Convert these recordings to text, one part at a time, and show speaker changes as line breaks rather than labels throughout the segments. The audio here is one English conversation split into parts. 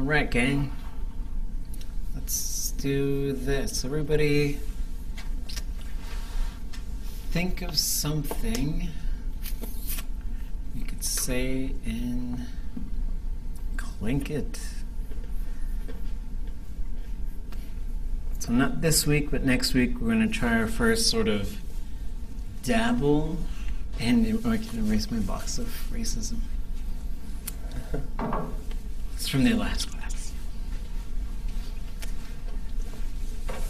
right, gang. Let's do this. Everybody think of something you could say in Tlingit. So not this week, but next week we're going to try our first sort of dabble in... Oh, I can erase my box of racism. It's from the last class.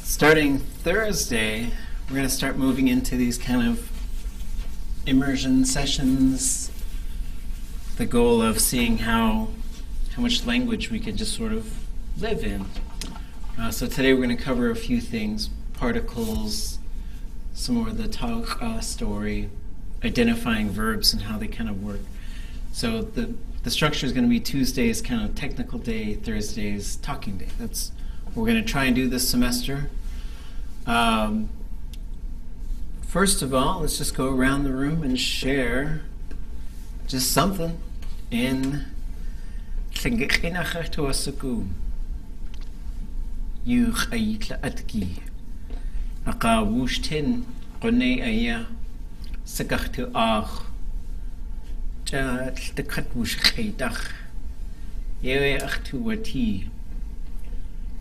Starting Thursday, we're going to start moving into these kind of immersion sessions. The goal of seeing how much language we can just sort of live in. So today we're going to cover a few things: particles, some more of the Táax'aa story, identifying verbs and how they kind of work. So the structure is going to be Tuesdays kind of technical day, Thursdays talking day. That's what we're going to try and do this semester. First of all, let's just go around the room and share just something in Tlingit. You khayitla atki aqa wushtin qone aya sakachtu ach ja takat wush khaytach yewe achtu wati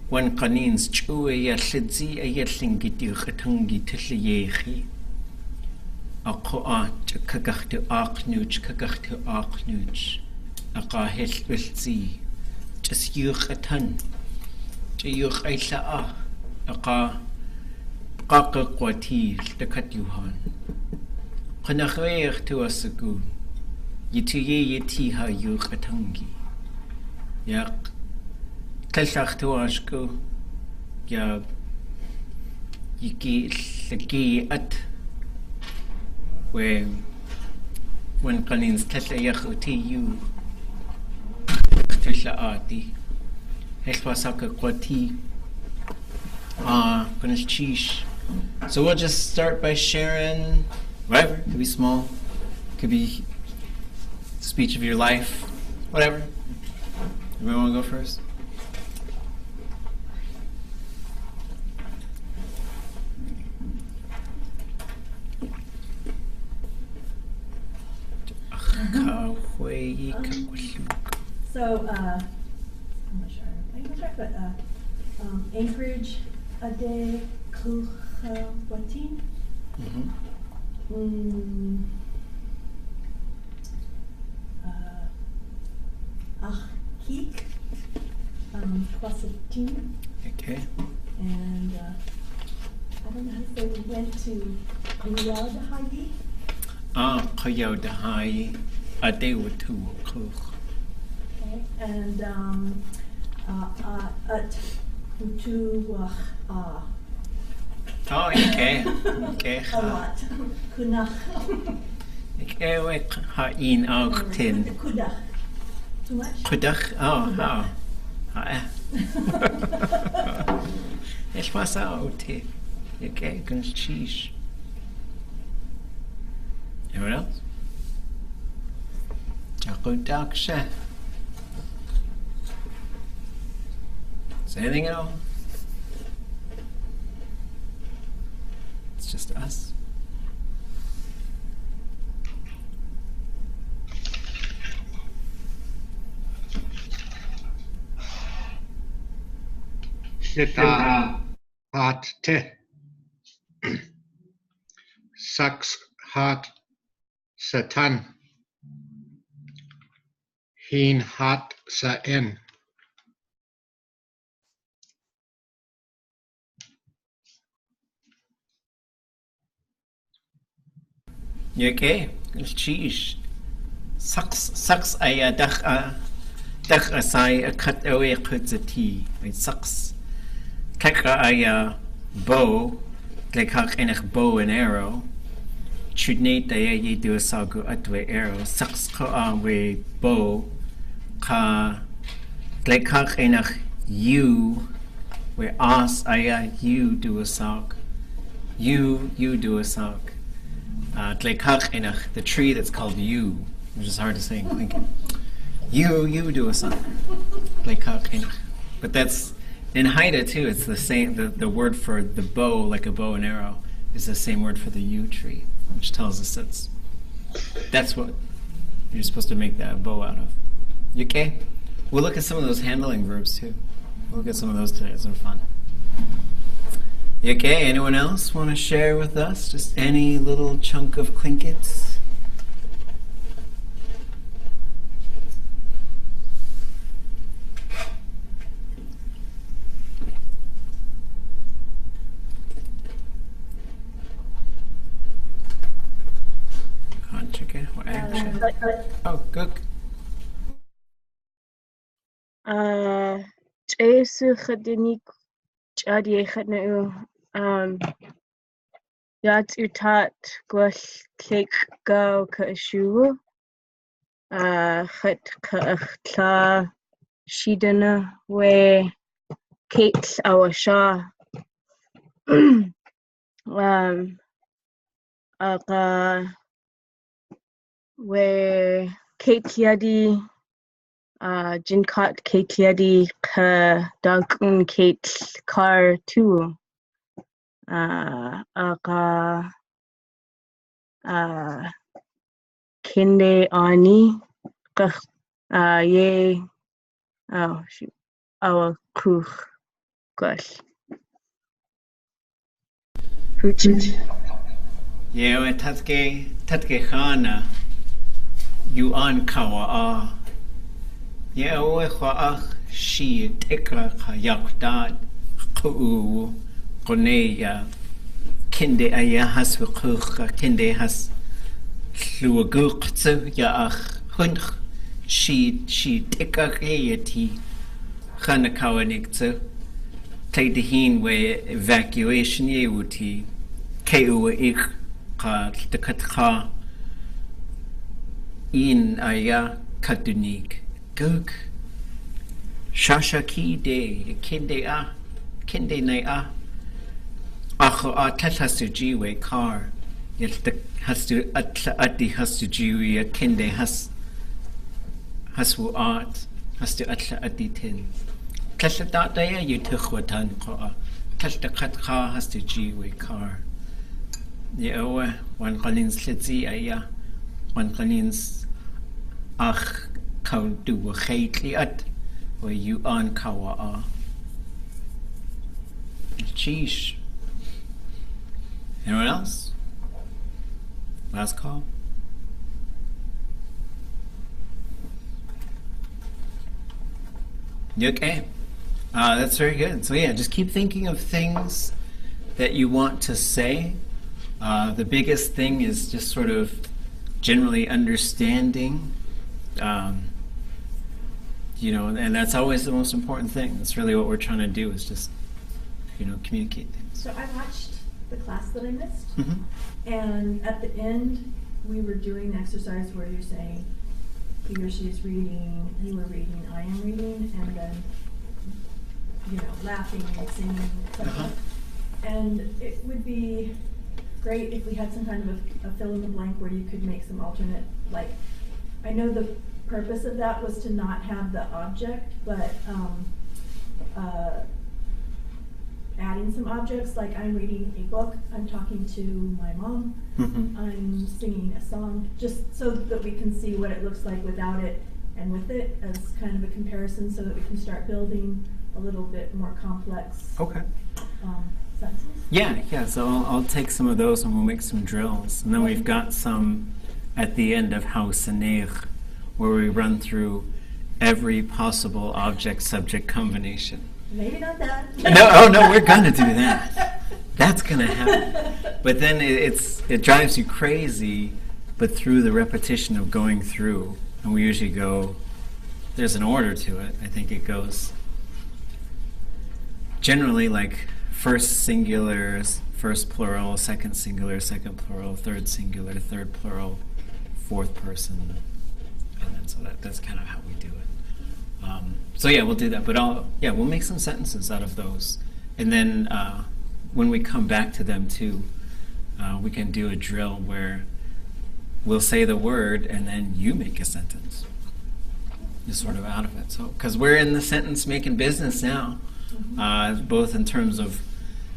wan qanins chu ya lidzi aya tlingiti khatangi tliyehi aqa chakachtu aqnuch kakachtu aqnuch aqa helwilzi just you khatan Jayuk Táax'aa aqa qaqaqwati takat yuhan qanaqeer tuasagu yitiye yitiha yuqatangi yaq kalsaq tuashku ya yiki laki at when qanins tlayakhuti yu tlaati So we'll just start by sharing whatever. It could be small, it could be speech of your life, whatever. Everyone want to go first?
So, I'm not sure I'm going to check, but Anchorage a day Kulhawatin. Achik Kwasatin.
Okay.
And I don't know how to say, we went to Kuyaudahayi.
Kuyaudahayi Adewatu.
Okay, and at Utu
Oh, okay. Okay.
a lot. Kunach.
Okay, wait, ha'in tin.
Kudach. Too much?
Kudach. Oh. Ich was out. Okay, good cheese. Anyone else? Táax'aa. Say anything at all? It's just us.
Sita hat te. Saks hat satan. Hin hat sa en.
You okay? Cheese. Sucks ay dach asai a cut away kutzati. It sucks. Kaka ay bow. Like enig bow and arrow. Chudnate ay ye do a sagu atwe arrow. Sucks ka we bow. Ka like enig you. We as ay you do a sag. You do a sag. The tree that's called yew, which is hard to say. You do a song. Like but that's in Haida too. It's the same. The word for the bow, like a bow and arrow, is the same word for the yew tree, which tells us that's what you're supposed to make that bow out of. You okay? We'll look at some of those handling verbs too. We'll look at some of those today. Those are fun. You okay? Anyone else want to share with us just any little chunk of Tlingit? Oh, good.
Jesu khadinik jadi khadnu yat utat gwell cake go kashu khat kha shidana we cake awasha aga we cake yadi jinkat cake yadi ka dankun cake car too aga kinde ani ye oh shoot our kuch gosh
Yeah, we tatke khana you an kawa yeah we khaach shi tekra khayaqdad qu qoneya kinde aya has khukh kinde has luguqtsu ya ach hunch shi tekakayati khana kawaniktu Taidihin we evacuation yewuti keu ik ka Táax'aa in aya katunik guk shasha ki de kinde nay acho tasu jiwe car yet the has to ati has to jiwe kinde has wu art has to ati tin Tlingit daya you tuchwatan ko Táax'aa has to jiwe car yeah one qalins litzi aya one qalins ach kau du khaitli at where you on kawa Sheesh. Anyone else? Last call. You okay? That's very good. So yeah, just keep thinking of things that you want to say. The biggest thing is just sort of generally understanding, and that's always the most important thing. That's really what we're trying to do is just, communicate things.
So I watched the class that I missed, and at the end, we were doing an exercise where you're saying, he or she is reading, you are reading, I am reading, and then, laughing and singing, etc. And it would be great if we had some kind of a fill in the blank where you could make some alternate, I know the purpose of that was to not have the object, but adding some objects, like I'm reading a book, I'm talking to my mom, I'm singing a song, just so that we can see what it looks like without it and with it as kind of a comparison so that we can start building a little bit more complex sentences.
Yeah, so I'll take some of those and we'll make some drills. And then we've got some at the end of Hausaneer, where we run through every possible object-subject combination.
Maybe not that.
No, we're gonna do that. That's gonna happen. But then it drives you crazy, but through the repetition of going through, and we usually go, there's an order to it. I think it goes generally like first singular, first plural, second singular, second plural, third singular, third plural, fourth person, and then so that's kind of how we do it. So yeah, we'll do that, but we'll make some sentences out of those, and then when we come back to them too, we can do a drill where we'll say the word and then you make a sentence. just sort of out of it. So, because we're in the sentence making business now, both in terms of,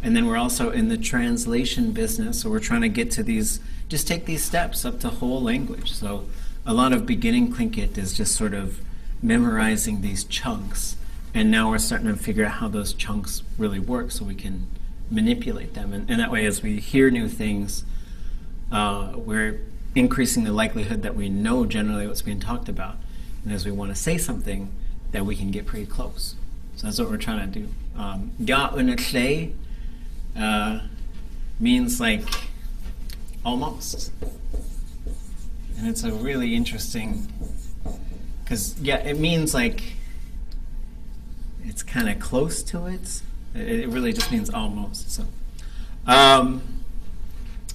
and then we're also in the translation business. So we're trying to get to these, just take these steps up to whole language. So a lot of beginning Tlingit is just sort of memorizing these chunks. And now we're starting to figure out how those chunks really work so we can manipulate them. And that way, as we hear new things, we're increasing the likelihood that we know generally what's being talked about. And as we want to say something, that we can get pretty close. So that's what we're trying to do. Ya unatle means like almost. And it's a really interesting, because it means like it's kind of close to it. It really just means almost. So,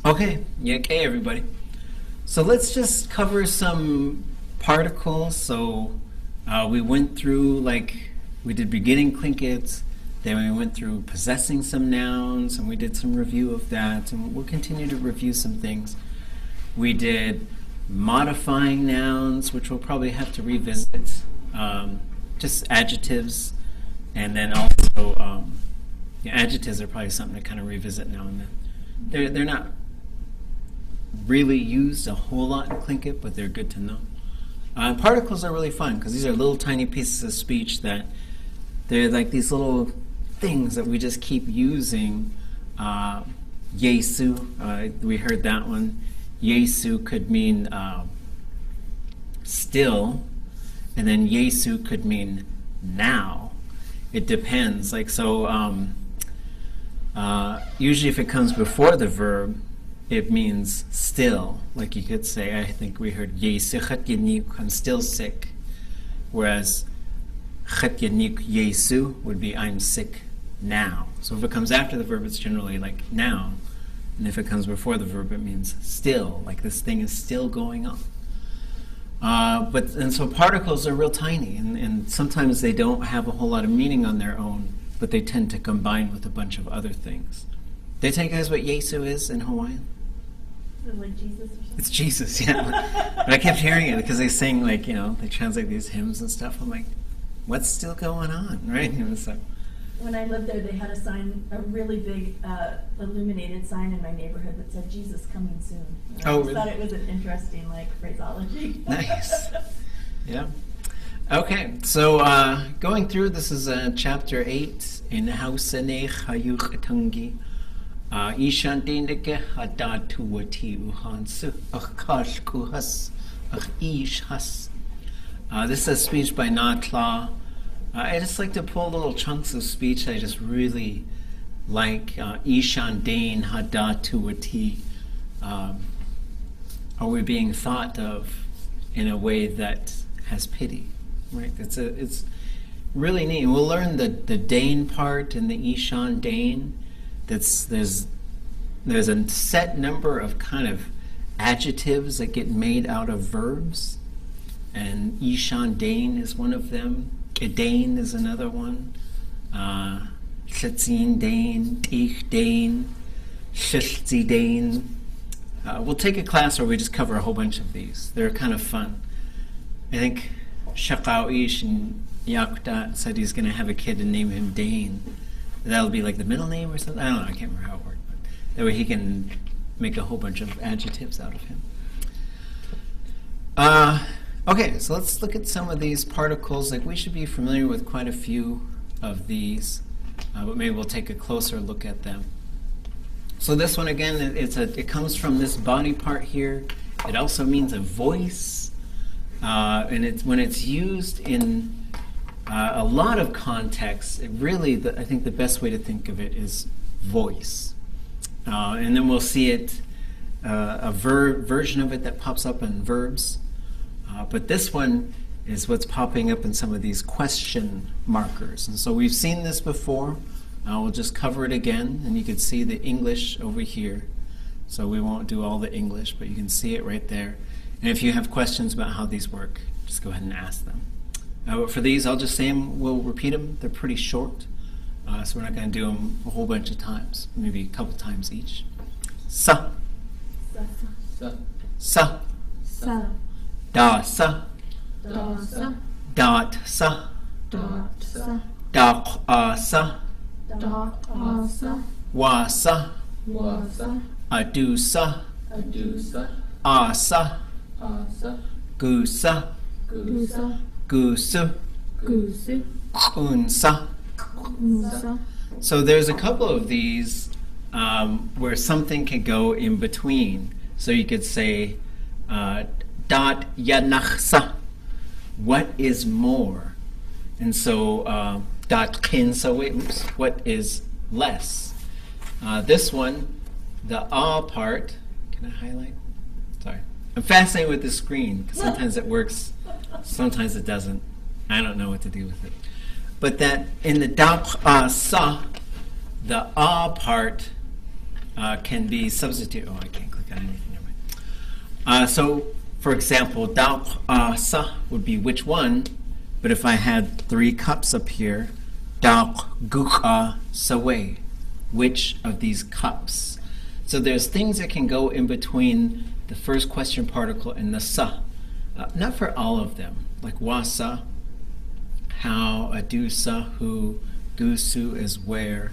okay, everybody. So let's just cover some particles. So we went through, like, we did beginning Tlingit, then we went through possessing some nouns, and we did some review of that, and we'll continue to review some things. We did modifying nouns, which we'll probably have to revisit, just adjectives. And then also, adjectives are probably something to kind of revisit now and then. They're not really used a whole lot in Tlingit, but they're good to know. Particles are really fun because these are little tiny pieces of speech that they're like these little things that we just keep using. Yesu, we heard that one. Yesu could mean still, and then Yesu could mean now. It depends. Like, so usually if it comes before the verb, it means still. Like you could say, I think we heard Yesu chat yanik, I'm still sick. Whereas chat yanik Yesu would be I'm sick now. So if it comes after the verb, it's generally like now. And if it comes before the verb, it means still. Like this thing is still going on. And so particles are real tiny, and sometimes they don't have a whole lot of meaning on their own, but they tend to combine with a bunch of other things. Did I tell you guys what Yesu is in Hawaiian?
Is it like Jesus or something?
It's Jesus, yeah. But I kept hearing it because they sing, like, they translate these hymns and stuff. I'm like, what's still going on, right? So.
When I lived there, they had a sign, a really big illuminated sign in my neighborhood that said "Jesus coming soon." And I just thought it was an interesting, phraseology.
Nice. Yeah. Okay, so going through, this is chapter 8 in Hausane Hayuch Tungi. Ishandinike Hadatuati Uhansu Akash Kuhas Ish Has. This is speech by Táax'aa. I just like to pull little chunks of speech I just really like. Ishan Dane Hadatuati. Are we being thought of in a way that has pity? Right? It's really neat. We'll learn the Dane part and the Ishan Dane. There's a set number of kind of adjectives that get made out of verbs, and Ishan Dane is one of them. Dane is another one. Shetzin Dane, Ich Dane, Shilzi Dane. We'll take a class where we just cover a whole bunch of these. They're kind of fun. I think Shakao Ish and Yakuta said he's going to have a kid and name him Dane. That'll be like the middle name or something. I don't know. I can't remember how it worked. But that way he can make a whole bunch of adjectives out of him. Okay, so let's look at some of these particles. Like, we should be familiar with quite a few of these, but maybe we'll take a closer look at them. So this one again, it comes from this body part here. It also means a voice, and when it's used in a lot of contexts, it really, I think the best way to think of it is voice. And then we'll see it, a version of it that pops up in verbs. But this one is what's popping up in some of these question markers. And so we've seen this before. We'll just cover it again, and you can see the English over here. So we won't do all the English, but you can see it right there. And if you have questions about how these work, just go ahead and ask them. But for these, I'll just say them, we'll repeat them. They're pretty short, so we're not going to do them a whole bunch of times, maybe a couple times each. Sa.
Sa.
Sa.
Sa.
Da. Sa.
Da. Sa.
Táax'aa,
Táax'aa,
Táax'aa,
Táax'aa,
Wasa,
Wasa,
Adusa,
Adusa,
Asa,
Asa,
Gusa,
Gusa,
Gusu,
Gusu,
Unsa.
Unsa.
So there's a couple of these where something can go in between. So you could say, dot yanachsa, what is more? And so, dot kinsa, what is less? This one, the part, can I highlight? Sorry. I'm fascinated with the screen, because sometimes it works, sometimes it doesn't. I don't know what to do with it. But that in the Táax'aa, the part can be substituted. Oh, I can't click on anything. Never mind. So, for example, Táax'aa would be which one, but if I had 3 cups up here, Táax'aa, which of these cups? So there's things that can go in between the first question particle and the sa. Not for all of them, like wasa, how, adusa, who, gusu is where.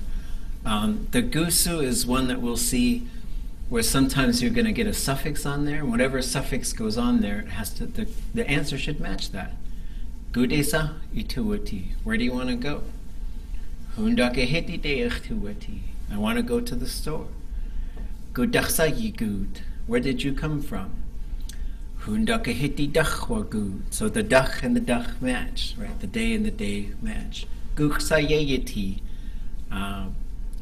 The gusu is one that we'll see where sometimes you're going to get a suffix on there, and whatever suffix goes on there, it has to, the answer should match that. Gudesa ituati. Where do you want to go? Hundakehiti deachtuati. I want to go to the store. Gudachsa yigud. Where did you come from? Hundakehiti dachwagud. So the dach and the dach match, right? The day and the day match. Guksa yeyeti.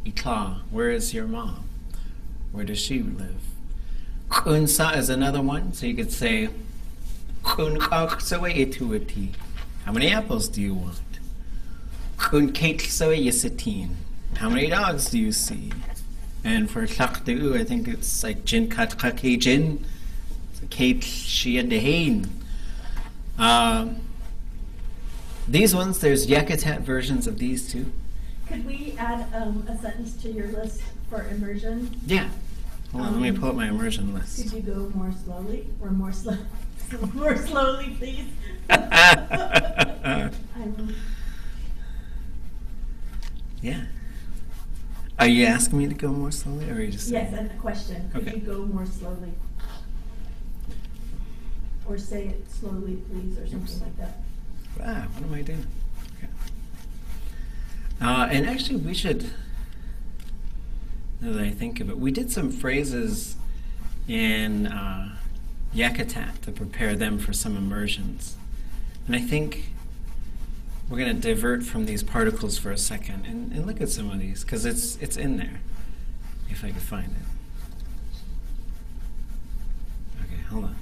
Itla. Where is your mom? Where does she live? Kunsa is another one, so you could say Kunkaksaweituati. How many apples do you want? Kunkatsaweyasatin. How many dogs do you see? And for Tlaqtu, I think it's like Jin Katkake Jin. Kate Shiandehain. These ones, there's Yakutat versions of these too.
Could we add a sentence to your list for immersion?
Yeah. Hold on, let me pull up my immersion list.
Could you go more slowly or more more slowly, please?
Yeah. Are you asking me to go more slowly, or are you just saying?
Yes, and a question. Could
Okay.
you go more slowly? Or say it slowly, please, or something like that.
What am I doing? Okay. And actually, we should, now that I think of it, we did some phrases in Yakutat to prepare them for some immersions. And I think we're going to divert from these particles for a second and look at some of these, because it's in there, if I can find it. Okay, hold on.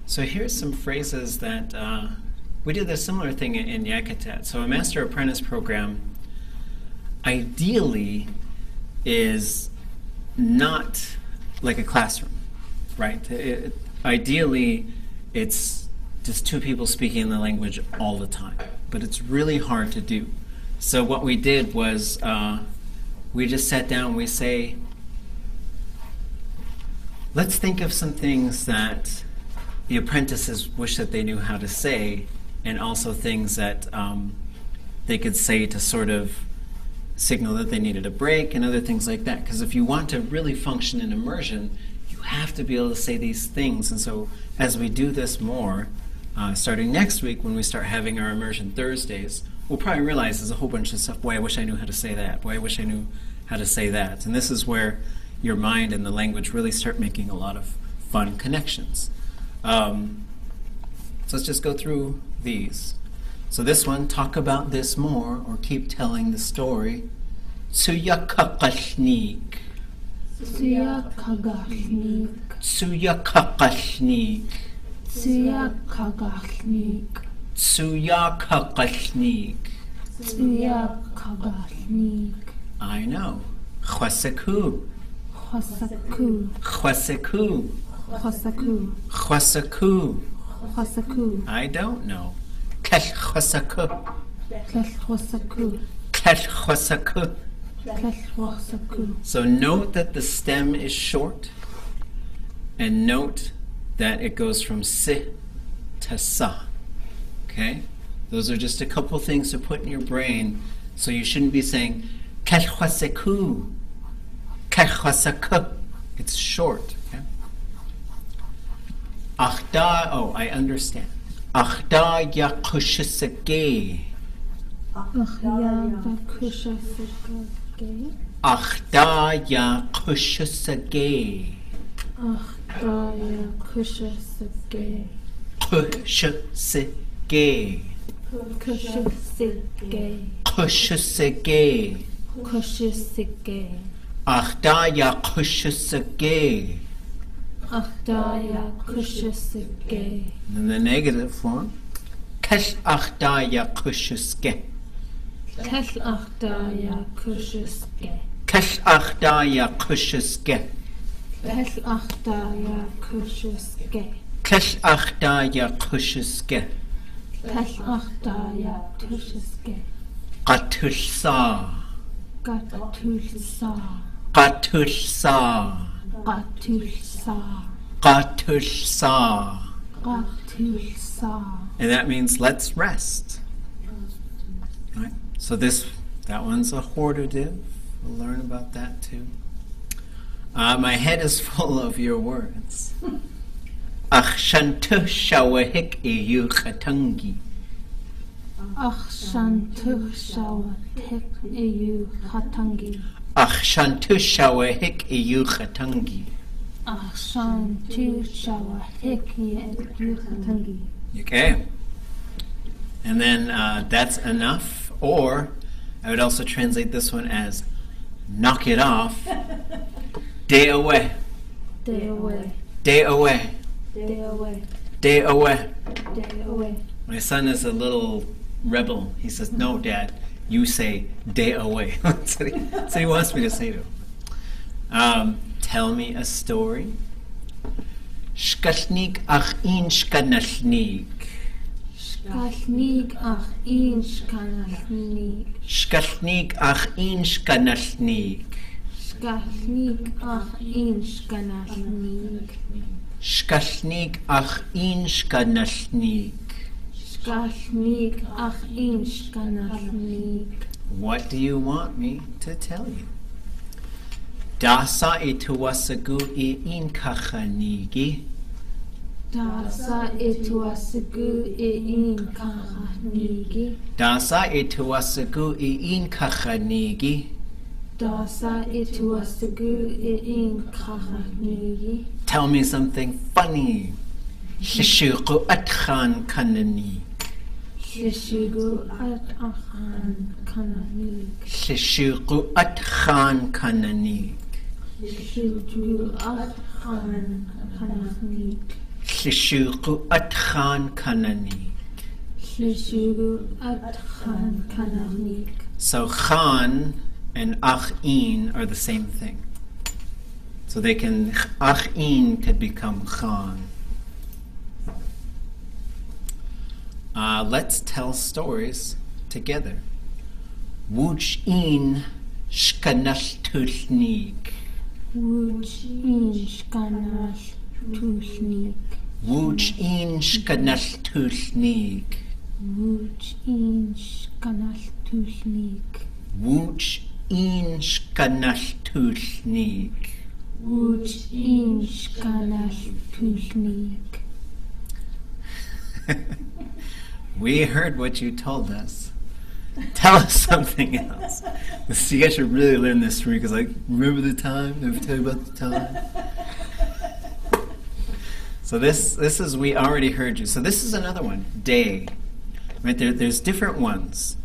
So here's some phrases that we did a similar thing in Yakutat. So a master apprentice program ideally is not like a classroom, right? Ideally, it's just 2 people speaking the language all the time, but it's really hard to do. So what we did was we just sat down, we say, let's think of some things that the apprentices wish that they knew how to say, and also things that they could say to sort of signal that they needed a break and other things like that. Because if you want to really function in immersion, you have to be able to say these things. And so as we do this more, starting next week when we start having our immersion Thursdays, we'll probably realize there's a whole bunch of stuff. Boy, I wish I knew how to say that. Boy, I wish I knew how to say that. And this is where your mind and the language really start making a lot of fun connections. So let's just go through these. So this one, talk about this more, or keep telling the story. Tsuyakakashnik.
Tsuyakagashnik.
Tsuyakakashnik.
Tsuyakagashnik.
Tsuyakakashnik.
Tsiakaganik.
I know. Chwasaku.
Hosaku.
Chwasaku.
Hosaku.
Chwasaku.
Hosaku.
I don't know. Klesh chwasaku.
Klesh hosaku.
Klesh chwasaku.
Klesh hosaku.
So note that the stem is short, and note that it goes from si to sa. Okay? Those are just a couple things to put in your brain, so you shouldn't be saying kachwasaku, kachwasaku. It's short. Okay? Achda, oh, I understand. Achda ya kushisage.
Achya vakushasake.
Achda ya kushisage.
Achdaya kushasake.
Kushisage.
Kushasake.
Kushisage.
Kushasake.
Achda ya kushisage.
Achdaya kushasake.
In the negative form, kesh achda ya kushiske.
Kesh achdaya kushasake.
Kesh achda ya kushiske.
Kesh achdaya kushasake.
Kesh achda ya kushiske.
Kesh achdaya kushasake.
Qatushsa.
Gatulsa.
Qatushsa.
Gatulsa.
Qatushsa.
Gatulsa.
And that means let's rest. Right? So that one's a hortative. We'll learn about that too. My head is full of your words. Akshantu shawahik iyu khatangi.
Akshantu shawatek iyu hatangi.
Akshantu shawahik iyu khatangi.
Akshantu shawatek iyu hatangi.
Okay. And then that's enough. Or I would also translate this one as knock it off. Day away.
Day away.
Day away.
Day away.
Day away.
Day away.
My son is a little rebel. He says, no, Dad, you say day away. That's what he wants me to say to him. Tell me a story. Shkashnik ach in shkanashnik.
Shkashnik ach in shkanashnik.
Shkashnik ach in shkanashnik.
Shkashnik ach in shkanashnik.
Shkashnik ach in shkanashnik.
Shkashnik ach in shkanashnik.
What do you want me to tell you? Dasa ituwasagu in kachanigi.
Táax'aa ituasagu in kachanigi.
Dasa ituwasagu in kachanigi.
Táax'aa ituasagu in kachanigi.
Tell me something funny. Shishuku atchan kanani.
Shishigu at achan kananik.
Shishuku atchan kanani.
Shishigu at achan kananik.
Shishuku atchan kanani.
Shishigu at achan kananik.
So chan and achin are the same thing. So they can, achin could become chan. Let's tell stories together. Wuch in shkanash tushnik.
Wuch in shkanash tushnik.
Wuch in shkanash tushnik.
Wuch in shkanash tushnik.
Wuch in shkanash tushnik.
Wuch in shkanash tushnik.
We heard what you told us. Tell us something else. So you guys should really learn this from me because, like, remember the time? Did I tell you about the time? So this is, we already heard you. So this is another one, day. Right there, there's different ones.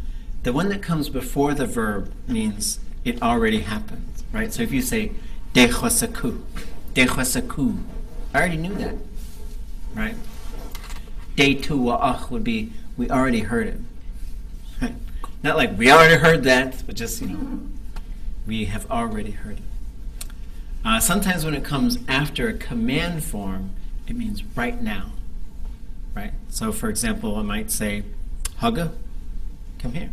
The one that comes before the verb means it already happened, right? So if you say dechosaku, dechosaku, I already knew that, right? Day tu wa'ach would be, we already heard it. Right? Not like we already heard that, but just, we have already heard it. Sometimes when it comes after a command form, it means right now, right? So for example, I might say, Haga, come here.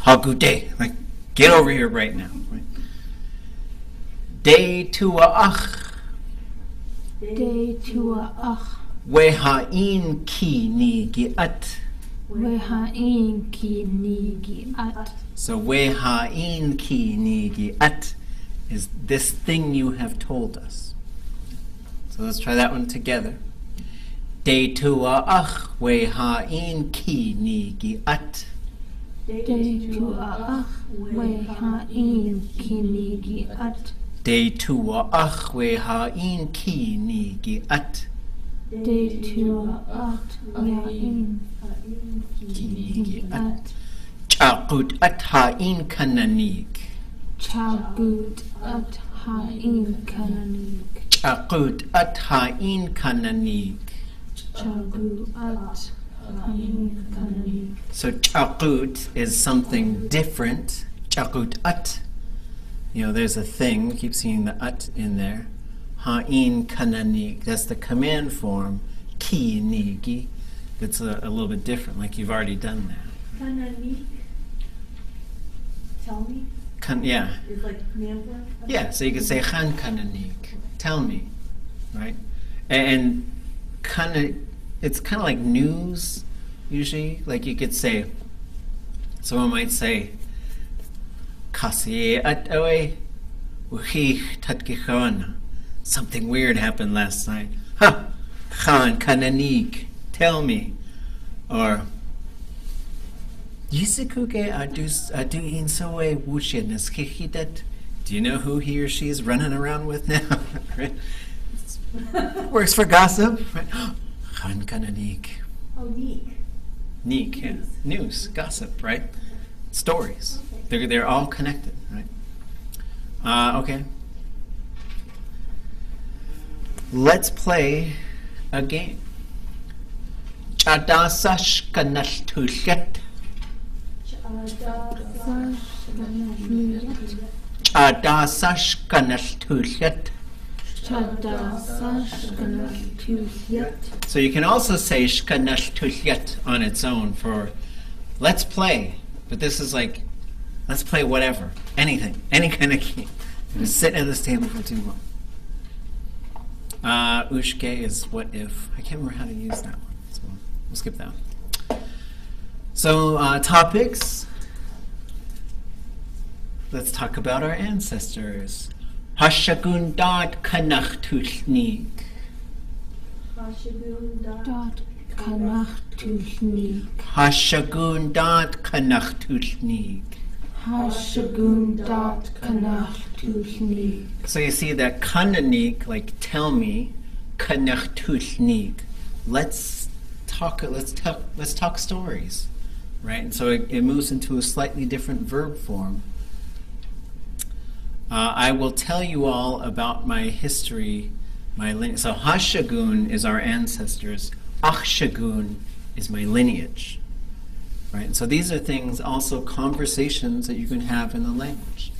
Hagu day, like get over here right now, right? Day tua'ach.
Day tua'ach.
Weha'in ki nigi'at.
Weha'in ki nigi'at.
So weha'in ki nigi'at is this thing you have told us. So let's try that one together. Day tua'ach weha'in ki nigi'at.
Day tua'ach. Weha'in ki nigi'at.
Day tua'ach weha'in ki nigi'at.
Day tua'ach. Weha'in ki nigi'at.
Chaqut at ha'in kananik.
Chagut at ha'in kananik.
Chaqut at ha'in kananik.
Chagut at ha'in kananik.
So chaqut is something different. Chaqut at. There's a thing. We keep seeing the at in there. Ha'in kananik. That's the command form. Ki nigi. It's a little bit different, like you've already done that.
Kananik. Tell me.
Yeah.
Is like command form?
Yeah, so you could say Khan Kananik, tell me, right? And it's kind of like news, usually. Like you could say, someone might say, Kasi at oe, something weird happened last night. Ha! Khan Kananik, tell me. Or, Yisikuke aduin soe wushinas kikidat. Do you know who he or she is running around with now? Right? Works for gossip. Right? Khan kananik.
Oh, neek.
Neek, yeah. News, gossip, right? Stories.
Okay.
They're all connected, right? Okay. Let's play a game. Chadasash kanal tullet. Chadasash kanal tullet. So you can also say shkanal tullet on its own for let's play. But this is like, let's play whatever, anything, any kind of game. Just sit at this table for too long. Ushke is what if. I can't remember how to use that one, so we'll skip that one. So topics. Let's talk about our ancestors. Hashagundat kanach tushnik.
Hashagundat
kanach tushnik.
Hashagundat kanach tushnik.
Hashagundat kanach tushnik.
So you see that kananik, like tell me, kanach tushnik. Let's talk stories, right? And so it moves into a slightly different verb form. I will tell you all about my history, my lineage. So Hashagun is our ancestors. Achshagun is my lineage, right? And so these are things, also conversations that you can have in the language.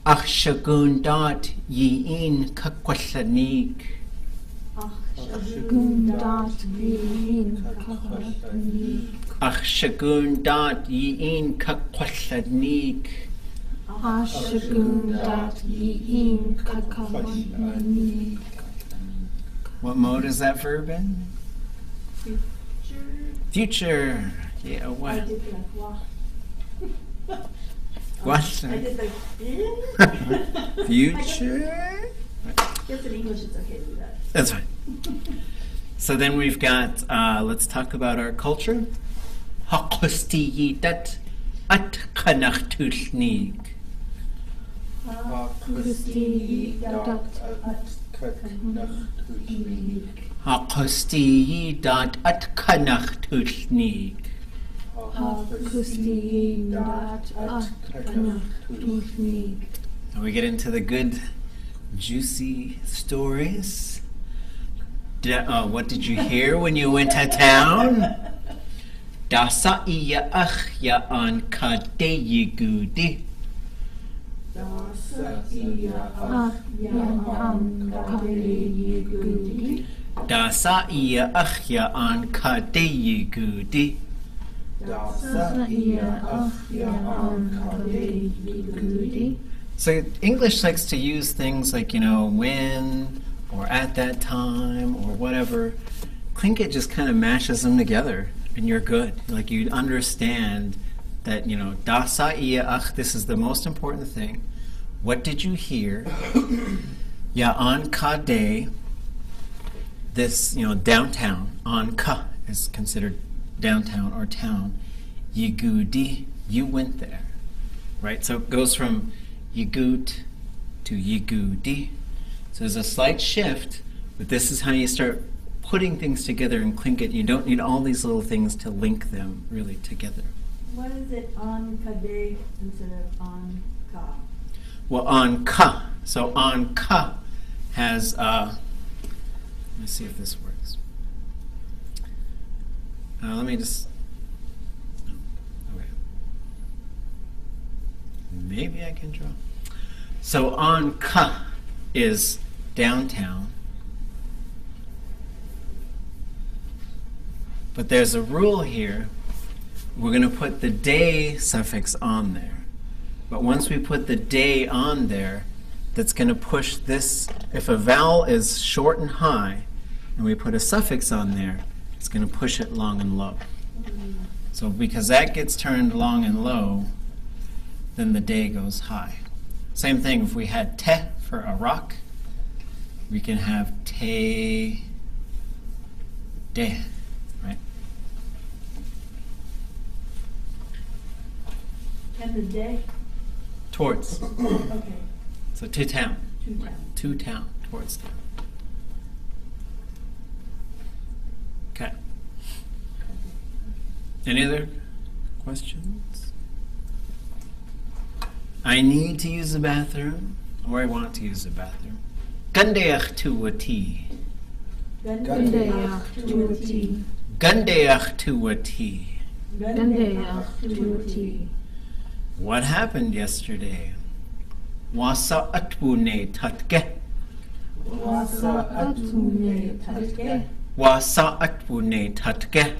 Achshagun dot yi'in kakwashanik.
Achshagundat yi'in kakwashanik.
Achshagundat yi'in kakwashanik.
Hashagundat yi'in kakwashanik.
What mode is that verb in? Future. Yeah, what?
I did like wah.
What?
I did like
Future?
Guess in English it's okay to do that.
That's fine. So then we've got, let's talk about our culture. Hakostiyidat at kanachtushnik. Hakostiyidat at kanachtushnik. And we get into the good, juicy stories. What did you hear when you went to town? Táax'aa iya achya an kadeyigudi. Táax'aa iya achya an kadeyigudi. So English likes to use things like, when, or at that time, or whatever. Tlingit just kind of mashes them together, and you're good. Like, you understand that, Táax'aa iya ach, this is the most important thing. What did you hear? Ya an ka day, this, downtown. An ka is considered downtown or town. Yigudi, you went there. Right? So it goes from yigut to yigudi. So there's a slight shift, but this is how you start putting things together in Tlingit. You don't need all these little things to link them really together.
Why is it on kade instead of on ka?
Well, on ka. So on ka has, let me see if this works. Let me just, okay. Maybe I can draw. So on ka is downtown. But there's a rule here. We're going to put the day suffix on there. But once we put the day on there, that's going to push this. If a vowel is short and high, and we put a suffix on there, it's going to push it long and low. So because that gets turned long and low, then the day goes high. Same thing if we had te for a rock, we can have te de, right?
And the day?
Towards.
Okay.
So to town.
To town.
To town, towards town. Okay. Any other questions? I need to use the bathroom, or I want to use the bathroom. Gandeach to a tea.
Gandeach to a tea.
Gandeach to a tea.
Gandeach to a tea.
What happened yesterday? Wasa atbune tatke.
Wasa atune tatke.
Wasa atbune tatke.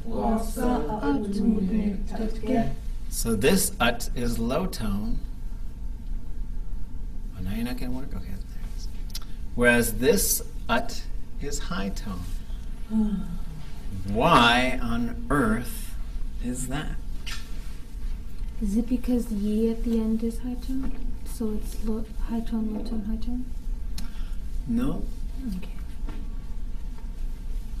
Wasa atune tatke.
So this ut is low tone. Oh, now you're not going to work? Okay, there it is. Whereas this ut is high tone. Why on earth is that?
Is it because ye at the end is high tone? So it's low, high tone, low tone, high tone?
No.
Okay.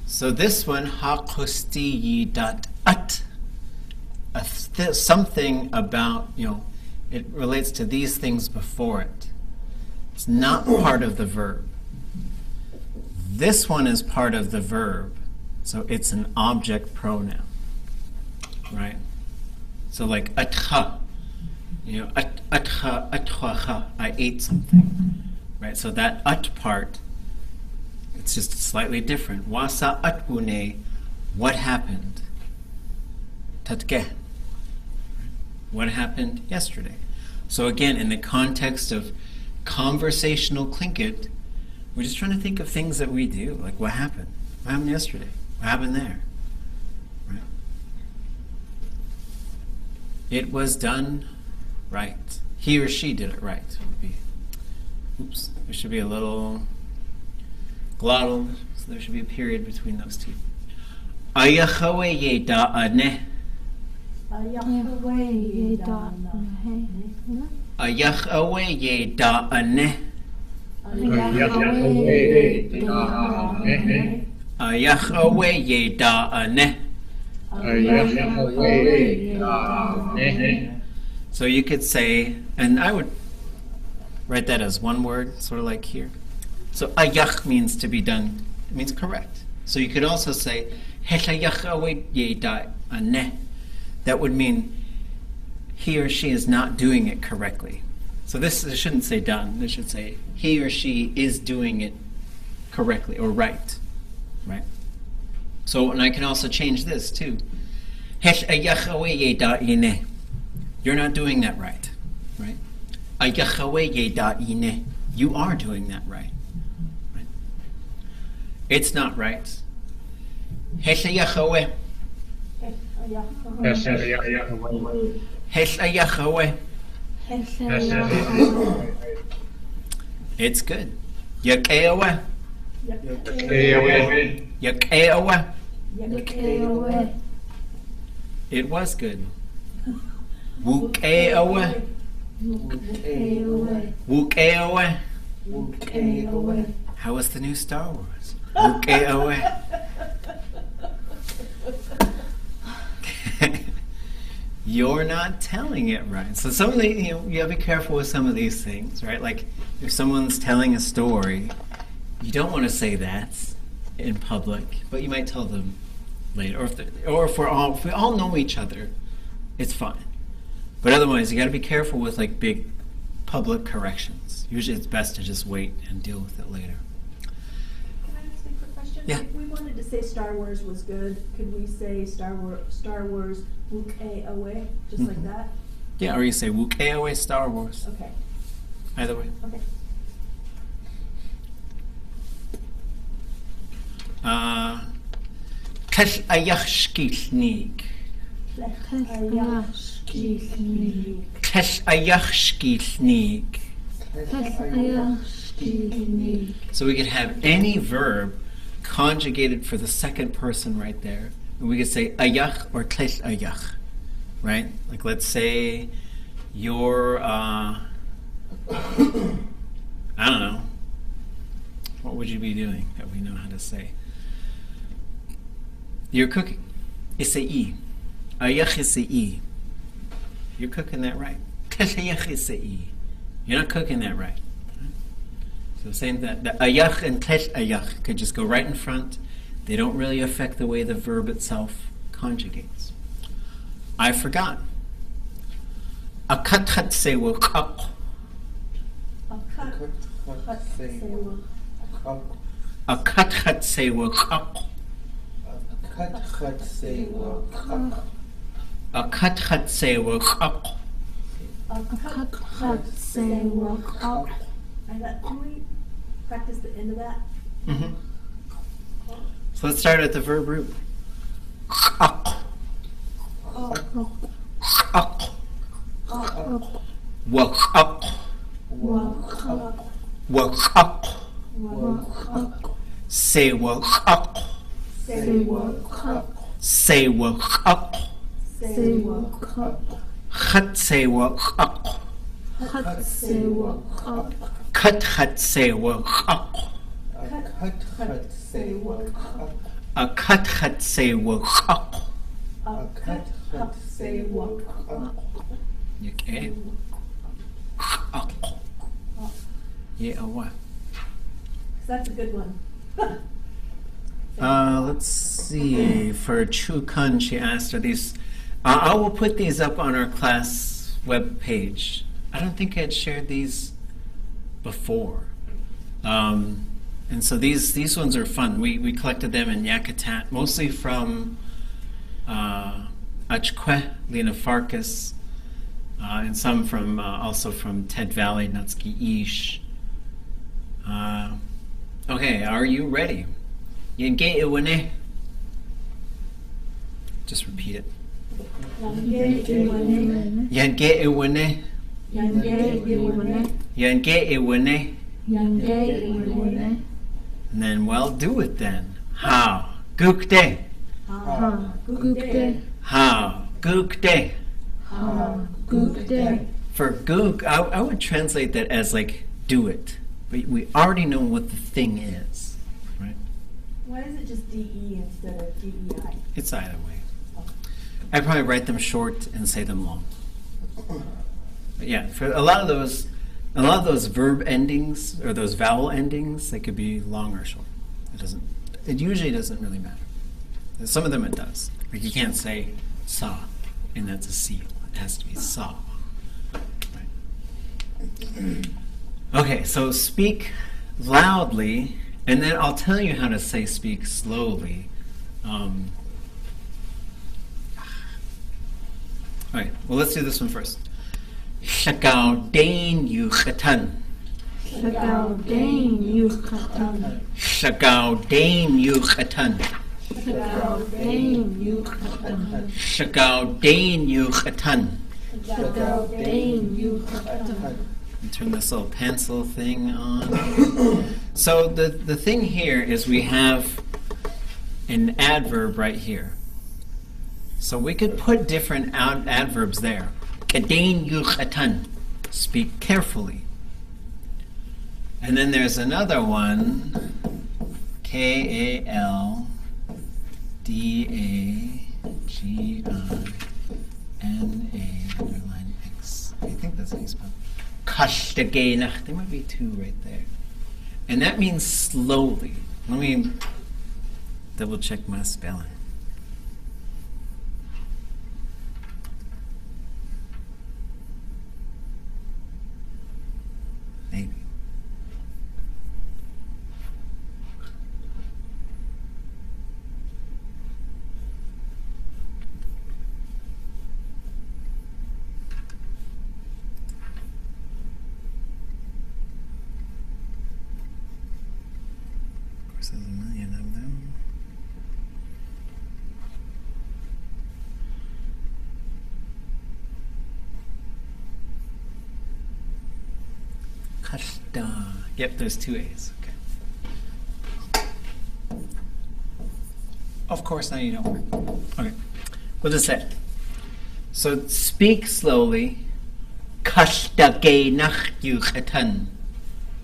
So this one, hakusti yi dot ut. Something about, it relates to these things before it. It's not part of the verb. This one is part of the verb, so it's an object pronoun, right? So like atcha, atcha, atcha, I ate something, right? So that ut part, it's just slightly different. Wasa atbune, what happened? Tatke. What happened yesterday? So again, in the context of conversational Tlingit, we're just trying to think of things that we do, like what happened? What happened yesterday? What happened there? Right? It was done right. He or she did it right. Would be, oops, there should be a little glottal, so there should be a period between those two. Ayachawe ye da'aneh.
Ayachawe ye
da'aneh. Ayachawe ye da'aneh. So you could say, and I would write that as one word, sort of like here. So ayach means to be done, it means correct. So you could also say, that would mean he or she is not doing it correctly. So this shouldn't say done, this should say he or she is doing it correctly or right. So, and I can also change this too. Hesh ayachawe ye da ine. You're not doing that right. Right? Ayachawe ye da ine. You are doing that right. Right? It's not right. Hesh ayachawe. Hesh ayachawe. It's good. Yakeawe. Yakeawe. It was good. Wukeawe. Wukeawe. How was the new Star Wars? Wukeawe. You're not telling it right. So some of the, you gotta be careful with some of these things, right? Like if someone's telling a story, you don't want to say that in public, but you might tell them later. Or if we all know each other, it's fine. But otherwise, you got to be careful with like big public corrections. Usually, it's best to just wait and deal with it later.
Can I ask a quick question?
Yeah.
If we wanted to say Star Wars was good, could we say Star Wars Wuke away, just like that?
Yeah, or you say Wukeawe Star Wars.
Okay.
Either way.
Okay.
Kesh ayachshkilnik. Kesh ayachshkilnik. So we could have any verb conjugated for the second person right there. And we could say ayach or klesh ayach. Right? Like let's say you're, I don't know. What would you be doing that we know how to say? You're cooking. Isei. Ayach isei. You're cooking that right. Klesh ayach isei. You're not cooking that right. So same that the ayach and klesh ayach could just go right in front. They don't really affect the way the verb itself conjugates. I forgot. Akatchat sewa kak. Akatchat sewa kak. Akatchat sewa kak.
Can we practice the end of that?
Mm-hmm. So let's start at the verb root. Kak. Kak. Wakak. Wakak. Say wakak. Say wakak. Khat say wakak. Kat khat say wakak. A kat khat say wakak. Okay. Yeah, what?
That's a good one.
Let's see. For Chu Kun, she asked, are these... I will put these up on our class web page. I don't think I had shared these before. And so these ones are fun. We collected them in Yakutat, mostly from Achkwe, Lena Farkas, and some from also from Ted Valley, Natsuki Ish. Okay, are you ready? Yenge iwane. Just repeat it. Yenge iwane. Yenge iwane. And then, well, do it then. How? Gukde. How? Gukde. For gook, I would translate that as like, do it. But we already know what the thing is, right?
Why is it just DE instead of DEI?
It's either way. I'd probably write them short and say them long. But yeah, for a lot of those verb endings or those vowel endings, they could be long or short. It usually doesn't really matter. Some of them it does. Like you can't say sa, and that's a seal. It has to be sa. Right. Okay, so speak loudly, and then I'll tell you how to say speak slowly. All right, well, let's do this one first. Shagao Dain Yuchatan.
Shagao Dain Yuchatan.
Shagao Dain Yuchatan.
Shagao Dain Yuchatan.
Shagao Dain Yuchatan.
Shagao Dain Yuchatan.
Turn this little pencil thing on. So the thing here is we have an adverb right here. So we could put different adverbs there. Kadain yuchatan, speak carefully. And then there's another one, Kaldagana, underline X. I think that's how you spell it. Kashtagena. There might be two right there. And that means slowly. Let me double check my spelling. Maybe. Of course, there's a million of them. Kashta. Yep, there's two A's. Okay. Of course, now you know. Okay. What does it say? So speak slowly. Kashtagena yuchatan.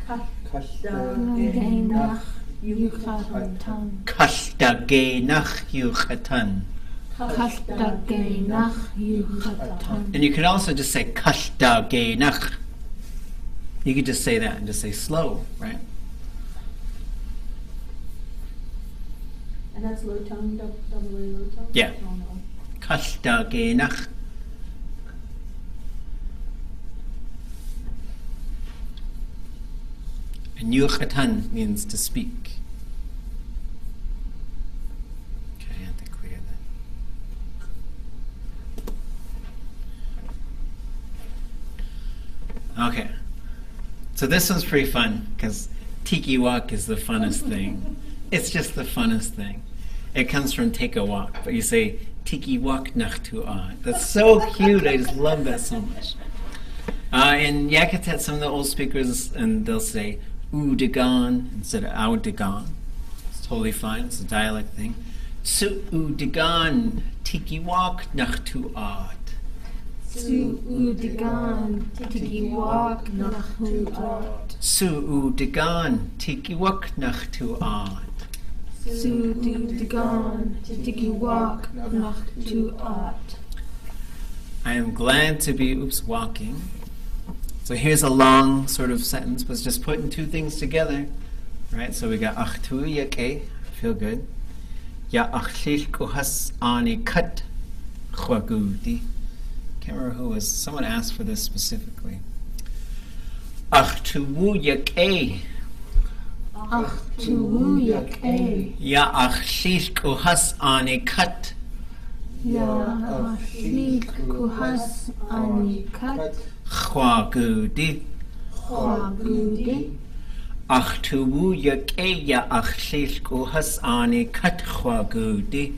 Shagao Yuchatan.
Kashtagena yuchatan.
Kashtagena Yuchatan.
And you could also just say kashtagena. You could just say that and just say slow, right?
And that's low tone, double A low tone?
Yeah.
Oh, no.
Kashtagena. And yuchatan means to speak. Okay, I have to clear that. Okay. So this one's pretty fun because tiki walk is the funnest thing. It's just the funnest thing. It comes from take a walk, but you say tiki walk nach Táax'aa. That's so cute. I just love that so much. In Yakutat, some of the old speakers, and they'll say Udagan instead of Audagan. It's totally fine. It's a dialect thing. Su Udagan tiki walk nach Táax'aa.
Su Udigan Tiki Walk nach Táax'aa.
Su Udagan tiki walk nach Táax'aa.
Su Udigan Tiki Walk nach Táax'aa.
I am glad to be walking. So here's a long sort of sentence, but it's just putting two things together. Right? So we got Achtu Yake, feel good. Ya Achlish Kuhas Ani Kat Chwagudi. Can't remember who was. Someone asked for this specifically. Achtu Yake.
Achtu Yake.
Ya Achlish Kuhas Ani Kat.
Ya Achlish Kuhas Ani Kat
Chwagudi.
Chwagudi.
Achtu Yake Ya Achlish Kuhas Ani Kat Chwagudi.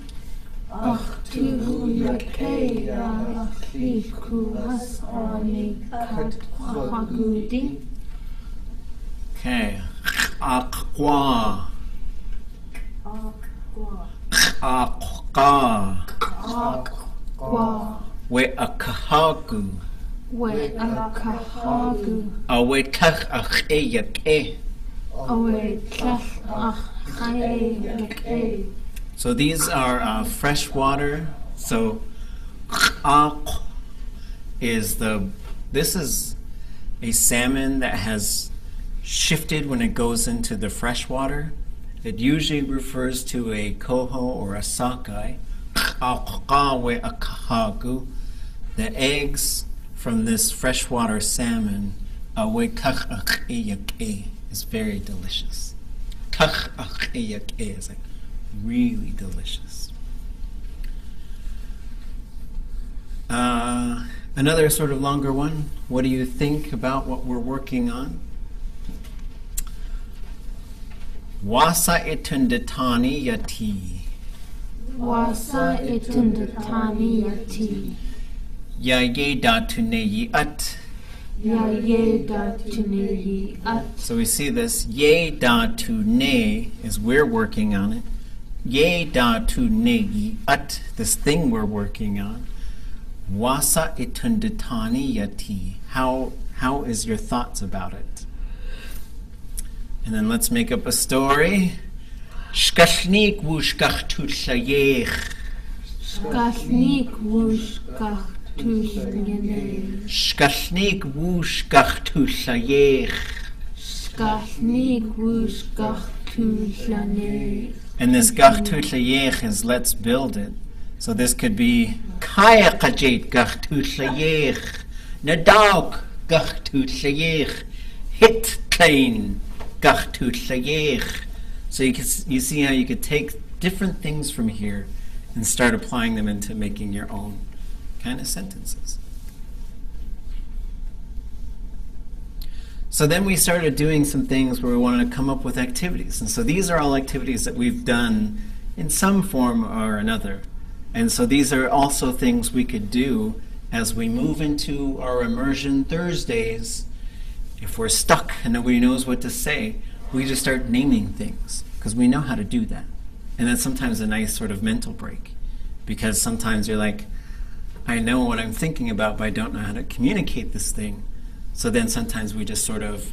Achtu Yake Ya Achlish Kuhas Ani Kat Chwagudi.
Okay. Aqwa. Aqqa.
Aqua.
We akahagu.
We akahagu.
Awe kach acheyake.
Awe tlach achayake.
So these are fresh water. So aq is this is a salmon that has shifted when it goes into the fresh water. It usually refers to a coho or a sockeye. Aqqa akahagu. The eggs from this freshwater salmon is very delicious. Is like really delicious. Another sort of longer one. What do you think about what we're working on? Wasa itundatani yati.
Wasa itundatani yati.
Yaye datuneyi at.
Yaye datuneyi at.
So we see this. Ye datune is we're working on it. Ye datuneyi at, this thing we're working on. Wasa itundatani yati. How is your thoughts about it? And then let's make up a story. Shkashnik wushkach tushayech.
Skashnik wushkach tushyaneh.
Shkashnik wushkach tushayech.
Skashnik wushkach tushyaneh.
And this gach tushayech is let's build it. So this could be Kaya kajit gach tushayech. Nadauk gach tushayech. Hit klein gach tushayech. So you see how you could take different things from here and start applying them into making your own kind of sentences. So then we started doing some things where we wanted to come up with activities. And so these are all activities that we've done in some form or another. And so these are also things we could do as we move into our Immersion Thursdays. If we're stuck and nobody knows what to say, we just start naming things because we know how to do that. And that's sometimes a nice sort of mental break, because sometimes you're like, I know what I'm thinking about, but I don't know how to communicate this thing. So then sometimes we just sort of,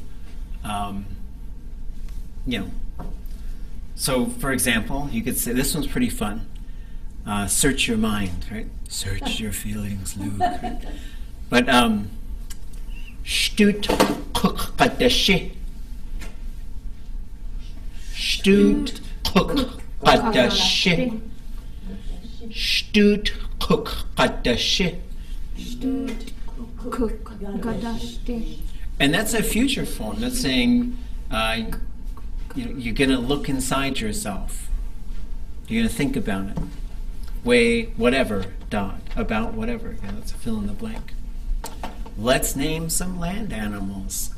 So for example, you could say, this one's pretty fun. Search your mind, right? Search your feelings, Luke. Right? But, Shtut kuk kadashi. Shtut kuk kadashi. Shtut kuk kadashi. And that's a future form. That's saying, you're going to look inside yourself. You're going to think about it. Way whatever dot about whatever. Yeah, that's a fill in the blank. Let's name some land animals.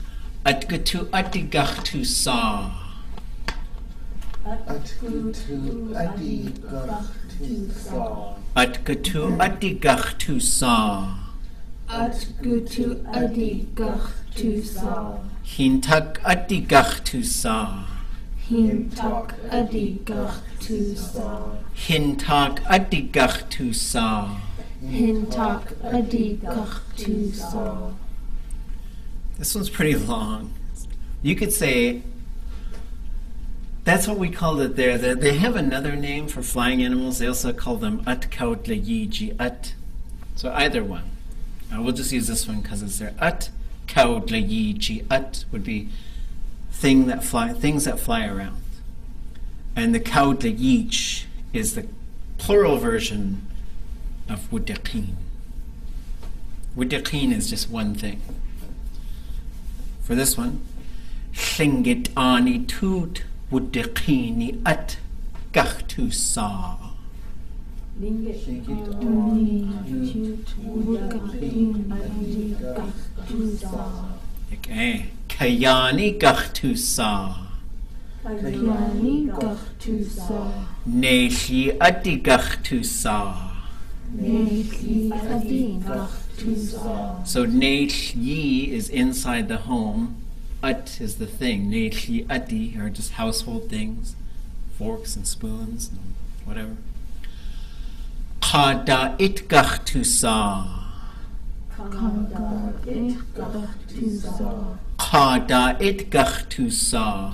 Atgatu atigachtu sa.
Atgatu adigachtu sa.
Atgatu adigachtu sa.
Atgatu adigachtu sa.
Hintak adigachtu sa.
Hintak adigachtu sa.
Hintak adigachtu sa.
Hintak adigachtu sa.
This one's pretty long. You could say, that's what we call it there. They have another name for flying animals. They also call them at-kaud-la-yi-ji at. So either one. We'll just use this one because it's there. At-kaud-la-yi-ji at would be things that fly around. And the kaud-la-yi-ch is the plural version of wudiqin. Wudiqin is just one thing. For this one, Tlingit ani toot wudiqini at gachtu sa. Okay. Kayani gachtu sa.
Kayani gachtu sa.
Neshi adi gachtu sa.
Neshi adi gachtu sa.
So neshi is inside the home. At is the thing. Neshi adi are just household things, forks and spoons and whatever. Kada it gachtu sa.
Kada it gachtu sa.
Kada it gachtu sa.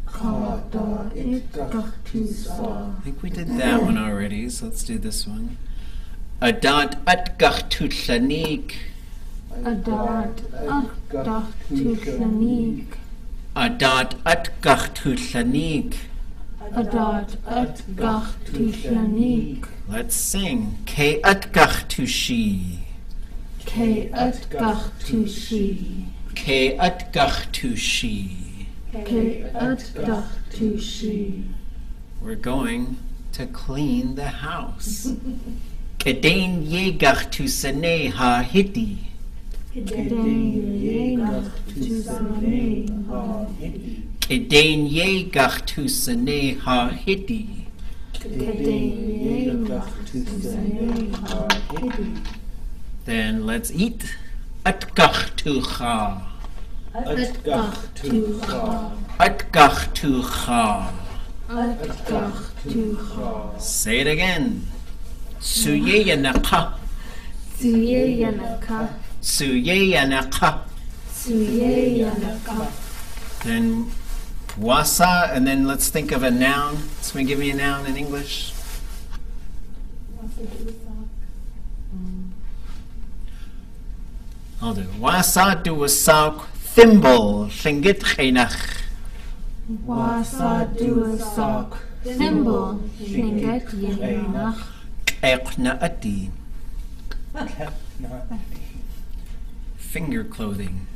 Kada it gachtu sa.
I think we did that one already, so let's do this one. Adat at gachtu tlanik.
Adat at gachtu tlanik.
Adat at gachtu tlanik.
Adat at gachtu tlanik.
Let's sing. Ke at gachtu shi.
Ke at gachtu shi.
Ke at gachtu shi.
Ke at gachtu shi.
We're going to clean the house. Kedain yegach tu sene ha hiti.
Kedain yegach tu sene ha hiti.
Kedain yegach tu sene ha hiti.
Kedain yegach tu sene ha hiti.
Then let's eat. Atgach tucha.
Atgach tucha.
Atgach tucha.
Atgach tucha.
Say it again. Suyeyanaka.
Suyeyanaka.
Suyeyanaka.
Suyeyanaka.
Then wasa, and then let's think of a noun. Somebody give me a noun in English. I'll do. Wasa du wasak thimble Tlingit chenach.
Wasa du sok. Thimble. Tlingit yenach.
Ekna ati. Finger clothing.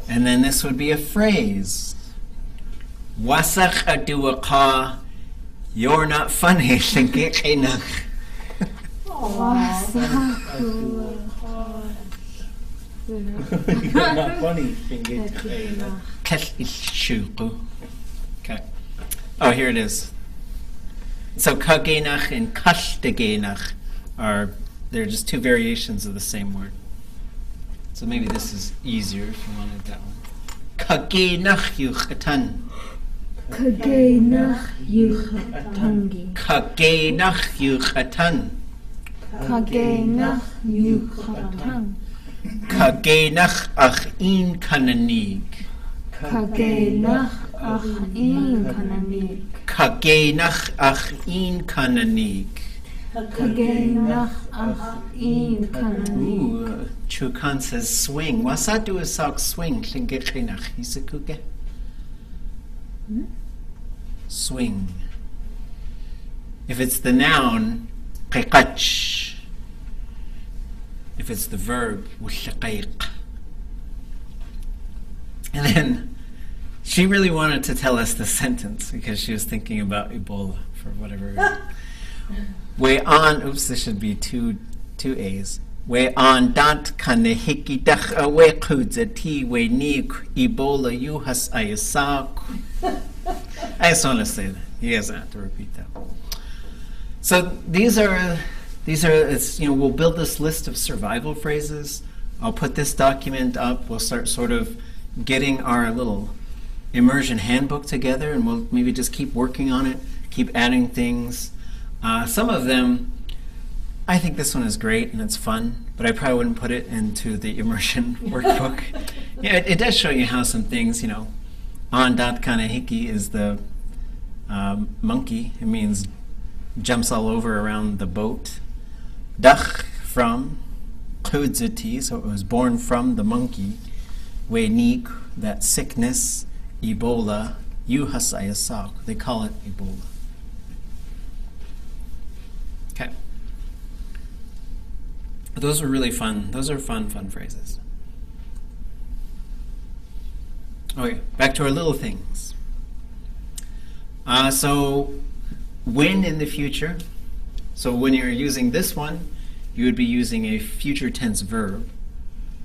And then this would be a phrase. Wasach aduaka. You're not funny Tlingit chenach.
Wasa
You're not funny, Tlingit chenach.
Okay. Oh, here it is. So kagenach and kashtegenach they're just two variations of the same word. So maybe this is easier if you wanted that one. Kagenach yuchatan.
Kagenach yuchatangi.
Kagenach yuchatan.
Kagenach yuchatang.
Kagenach ach in kananig.
Kagenach ach in kananig.
Kagenach ach in kananig.
Kagenach ach in kananig.
Ooh, Chukan says swing. Wasa du asak swing Tlingit chenach hisakuge. Swing. If it's the noun, qeqach. If it's the verb, wushaqaiq. And then she really wanted to tell us the sentence because she was thinking about Ebola for whatever reason. We on, oops, this should be two A's. We on dat kanehiki dach awe kudzati we nik Ebola yuhas ayasak. I just want to say that. You guys don't have to repeat that. So these are it's, we'll build this list of survival phrases. I'll put this document up. We'll start sort of getting our little immersion handbook together, and we'll maybe just keep working on it, keep adding things. Some of them, I think this one is great and it's fun, but I probably wouldn't put it into the immersion workbook. Yeah, it does show you how some things, Andat kanahiki is the monkey. It means jumps all over around the boat. Dach, from. Kudzati, so it was born from the monkey. Wenik, that sickness. Ebola, yuhasayasak. They call it Ebola. Okay. Those are really fun. Those are fun phrases. Okay, back to our little things. So, when in the future, so when you're using this one, you would be using a future tense verb.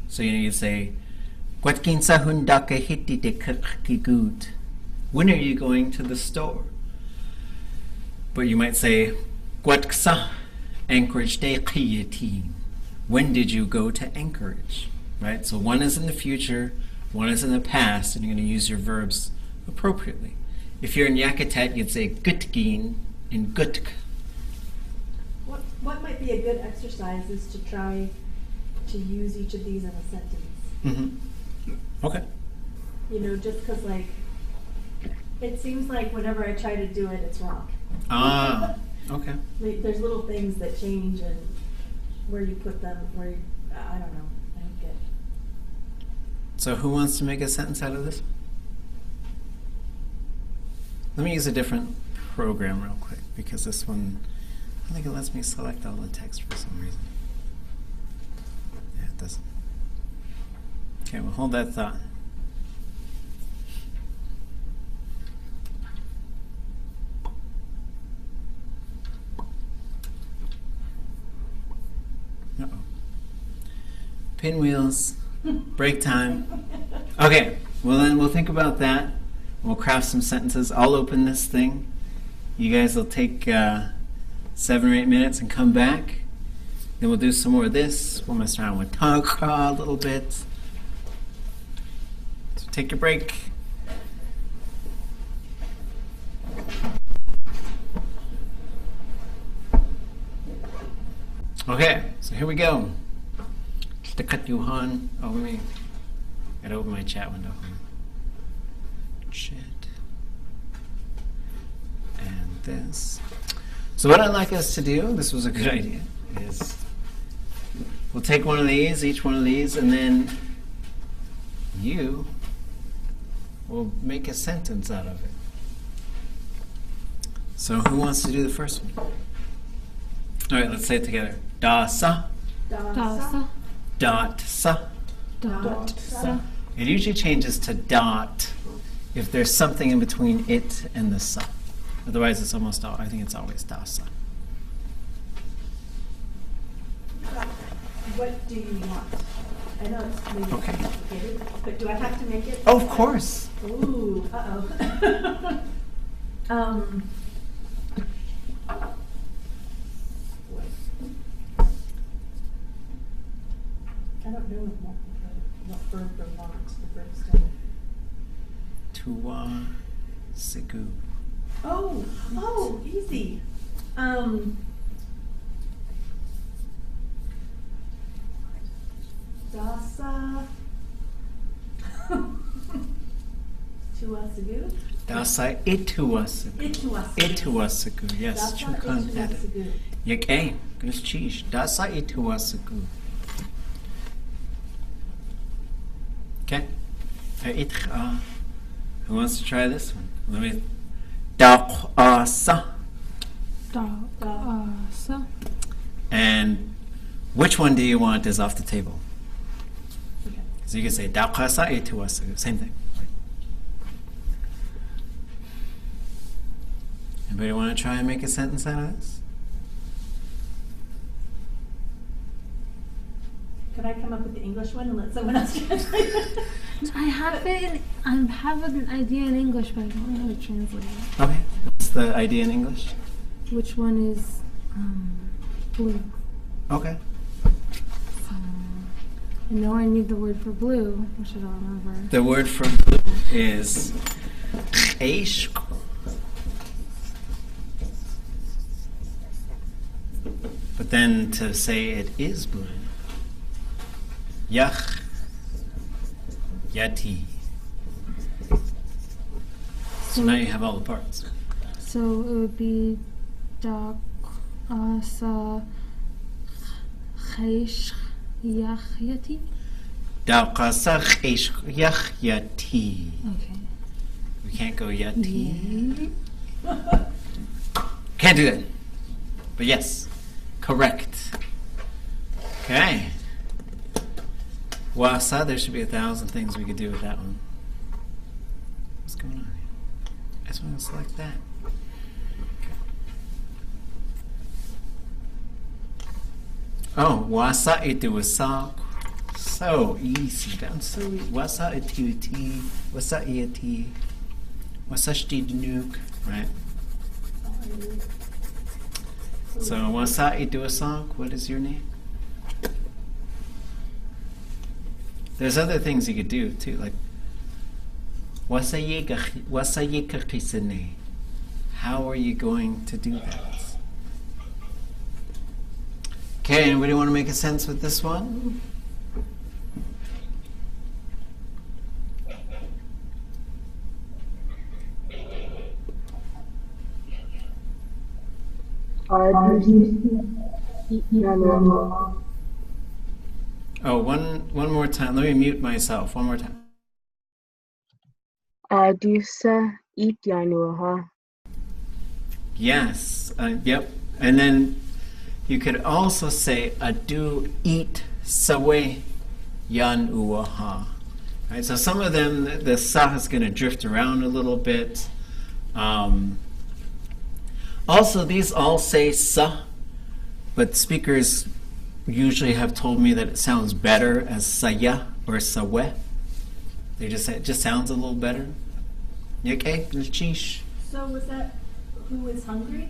So you'd say, when are you going to the store? But you might say, Anchorage day qiyatin. When did you go to Anchorage? Right? So one is in the future, one is in the past, and you're going to use your verbs appropriately. If you're in Yakutat, you'd say gutgin in gutk.
What might be a good exercise is to try to use each of these in a sentence.
Mm-hmm. Okay.
Just because, it seems like whenever I try to do it, it's wrong.
Ah, okay.
There's little things that change and where you put them, I don't know. I don't get it.
So who wants to make a sentence out of this? Let me use a different program real quick, because this one, I think it lets me select all the text for some reason. Yeah, it doesn't. Okay, well, hold that thought. Uh-oh. Pinwheels. Break time. Okay, well then we'll think about that. We'll craft some sentences. I'll open this thing. You guys will take 7 or 8 minutes and come back. Then we'll do some more of this. We'll mess around with Táax'aa a little bit. So take your break. Okay, so here we go. Oh, let me gotta open my chat window. Chat. And this. So what I'd like us to do, this was a good idea, is we'll take one of these, each one of these, and then you will make a sentence out of it. So who wants to do the first one? All right, let's say it together. Táax'aa.
Táax'aa.
Táax'aa.
Táax'aa.
It usually changes to dot if there's something in between it and the sa. Otherwise, it's almost all. I think it's always Táax'aa.
What do you want? I know it's maybe
Okay.
complicated, but do I have to make it?
Oh, of course.
Ooh, uh-oh. I don't know what verb for want, the verb still.
Tua sigu.
Oh, easy. Táax'aa. Tuasigu.
Táax'aa ituasigu.
Ituasigu.
Ituasigu. Yes,
Táax'aa
chukan edit.
ituasigu.
Yake, grus chish. Táax'aa ituasigu. Okay. Who wants to try this one? Let me. Táax'aa.
Táax'aa.
And which one do you want is off the table? So you can say Táax'aa ituasigu. Same thing. Anybody want to try and make a sentence out of this?
Could I come up with the English one and let someone else translate it?
I have an idea in English, but I don't know how to translate it.
Okay. What's the idea in English?
Which one is blue?
Okay.
I know I need the word for blue, which I don't remember.
The word for blue is Eishq. But then to say it is blue, Yach Yati. So now you have all the parts.
So it would be Táax'aa Chaish Yachyati.
Táax'aa Eishq Yach Yati.
Okay.
We can't go Yati. Can't do that. But yes, correct. Okay. Wasa, there should be 1,000 things we could do with that one. What's going on here? I just want to select that. Okay. Oh, wasa itu wasak. So easy. That's so easy. Wasa itu iti. Wasa iati. Wasa shtidnuk. Right? So wasa itu wasak. What is your name? There's other things you could do too, like wasa yekakhisene. How are you going to do that? Okay, anybody want to make a sense with this one? Oh, one more time. Let me mute myself. One more time.
Adusa eat yanuaha.
Yes. Yep. And then you could also say adu eat sawe yan uaha. Right. So some of them, the sa is going to drift around a little bit. Also, these all say sa, but speakers usually have told me that it sounds better as saya or sawe. They just say it just sounds a little better. You okay? Chish.
So was that who is hungry?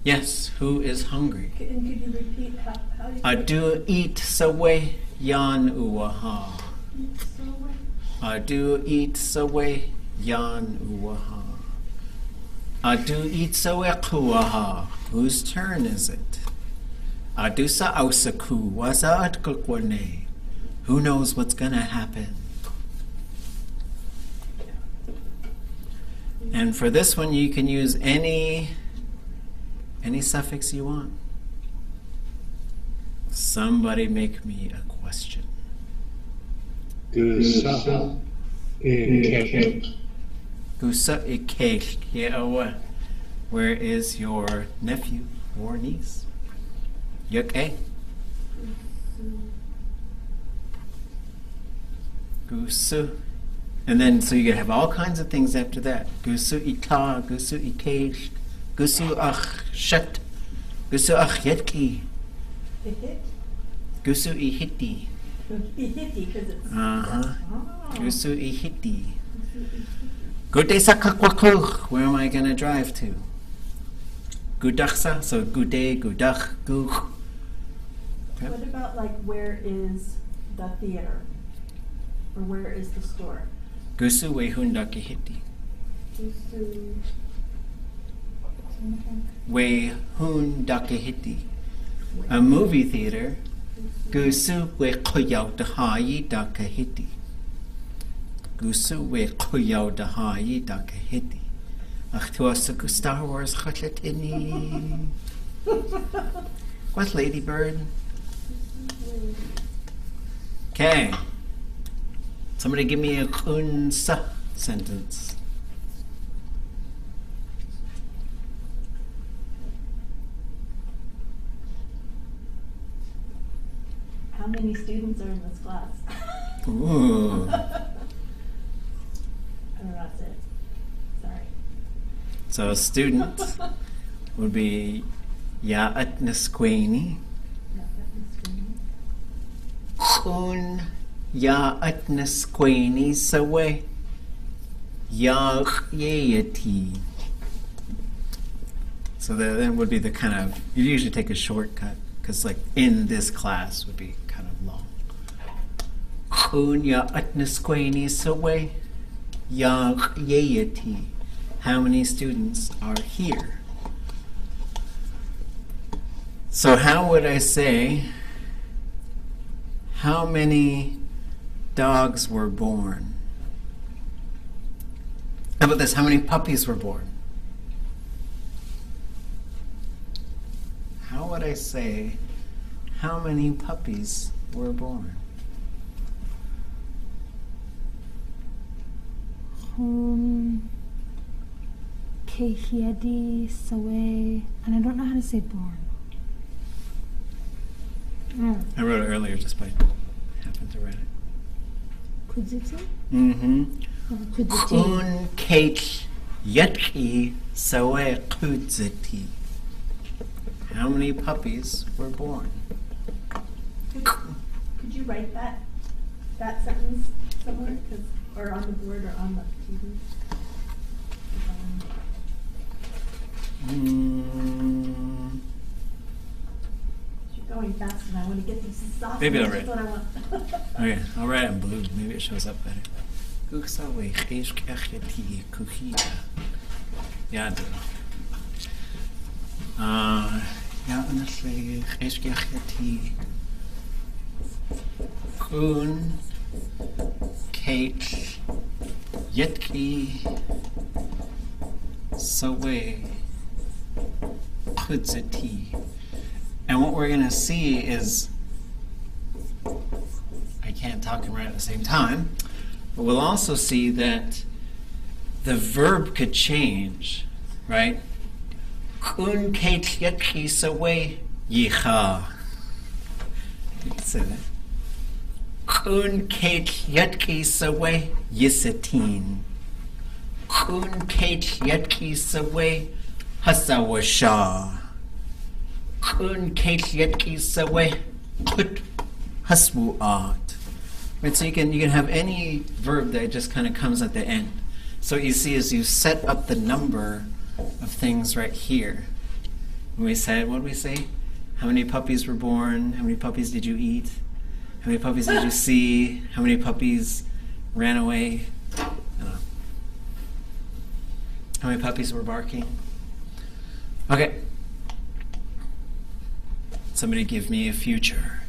Yes, who is hungry?
And could you repeat how you
Adu eat sawe yan uwaha. Adu eat sawe yan uwaha. Adu eat sawe kuwaha. Whose turn is it? Adu sa ausaku wasa at kukwane. Who knows what's gonna happen? And for this one, you can use any suffix you want. Somebody make me a question.
Gusa ike.
Gusa ike. Yeah, where is your nephew or niece? You okay? Gusu. And then, so you can have all kinds of things after that. Gusu ita, gusu ike, gusu ach shet, gusu ach yetki,
The hit?
gusu ihiti.
Ihiti, because it's...
Uh-huh.
Oh.
Gusu ihiti. Gude sakakwakuch. Where am I going to drive to? Gudachsa, so gude, gudach, guch.
What about like where is the theater? Or where is the store?
Gusu wehundaki hiti.
Gusu...
Wehundaki hiti. A movie theater. Gusu wekoyau dahayi dakahiti. Gusu wekoyau dahayi dakahiti. Ach tuasaku Star Wars chatlatini. What, Ladybird? Okay. Somebody give me a kunsa sentence.
How many students are in this class?
Ooh.
I don't know what to say. Sorry.
So a student would be Ya'at Nisqueni.
Not that screen.
Kun Ya'at Nisqueni Sawe Ya'yati. So that would be the kind of, you usually take a shortcut, because like in this class would be kind of long. Kun Ya'at Nisqueni Sawe Ya'yati. How many students are here? So how would I say, how many dogs were born? How about this? How many puppies were born? How would I say, how many puppies were born?
Kehiadi Sawe, and I don't know how to say born.
I wrote it earlier just by happened to write it.
Kudziti?
Mm-hmm.
Kudziti.
Kun Kate Yetki Sawe Kudziti. How many puppies were born?
Could you write that sentence somewhere? Or on the board or on the TV? You're going fast and I want to get these sauces.
Maybe I'll
That's
write.
what I want.
Okay, I'll write it in blue. Maybe it shows up better. Guksawe Cheshkacheti Kuhida. Yeah, I do. Yeah, honestly, Cheshkacheti Kun Kate Yetki Sawe Kudziti. And what we're going to see is, I can't talk and write at the same time, but we'll also see that the verb could change, right? Kun Kate Yetki Sawe Yicha. You can say that. Kun Kate Yetki Sawe Yisatin. Kun Kate Yetki Sawe Hasawasha. Kun Kate Yetki Sawe hasbu'at. Right, so you can have any verb that just kind of comes at the end. So what you see is you set up the number of things right here. We said, what did we say? How many puppies were born? How many puppies did you eat? How many puppies did you see? How many puppies ran away? I don't know. How many puppies were barking? Okay. Somebody give me a future.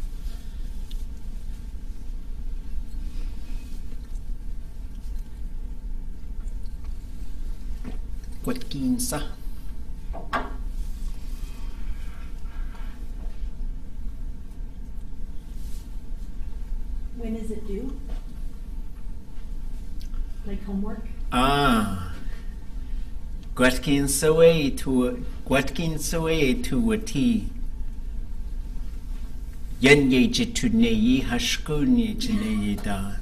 Quatkinsa.
When is it due? Like homework?
Quatkinsa to a T. Yen ye jitunei hashkuni jinei da.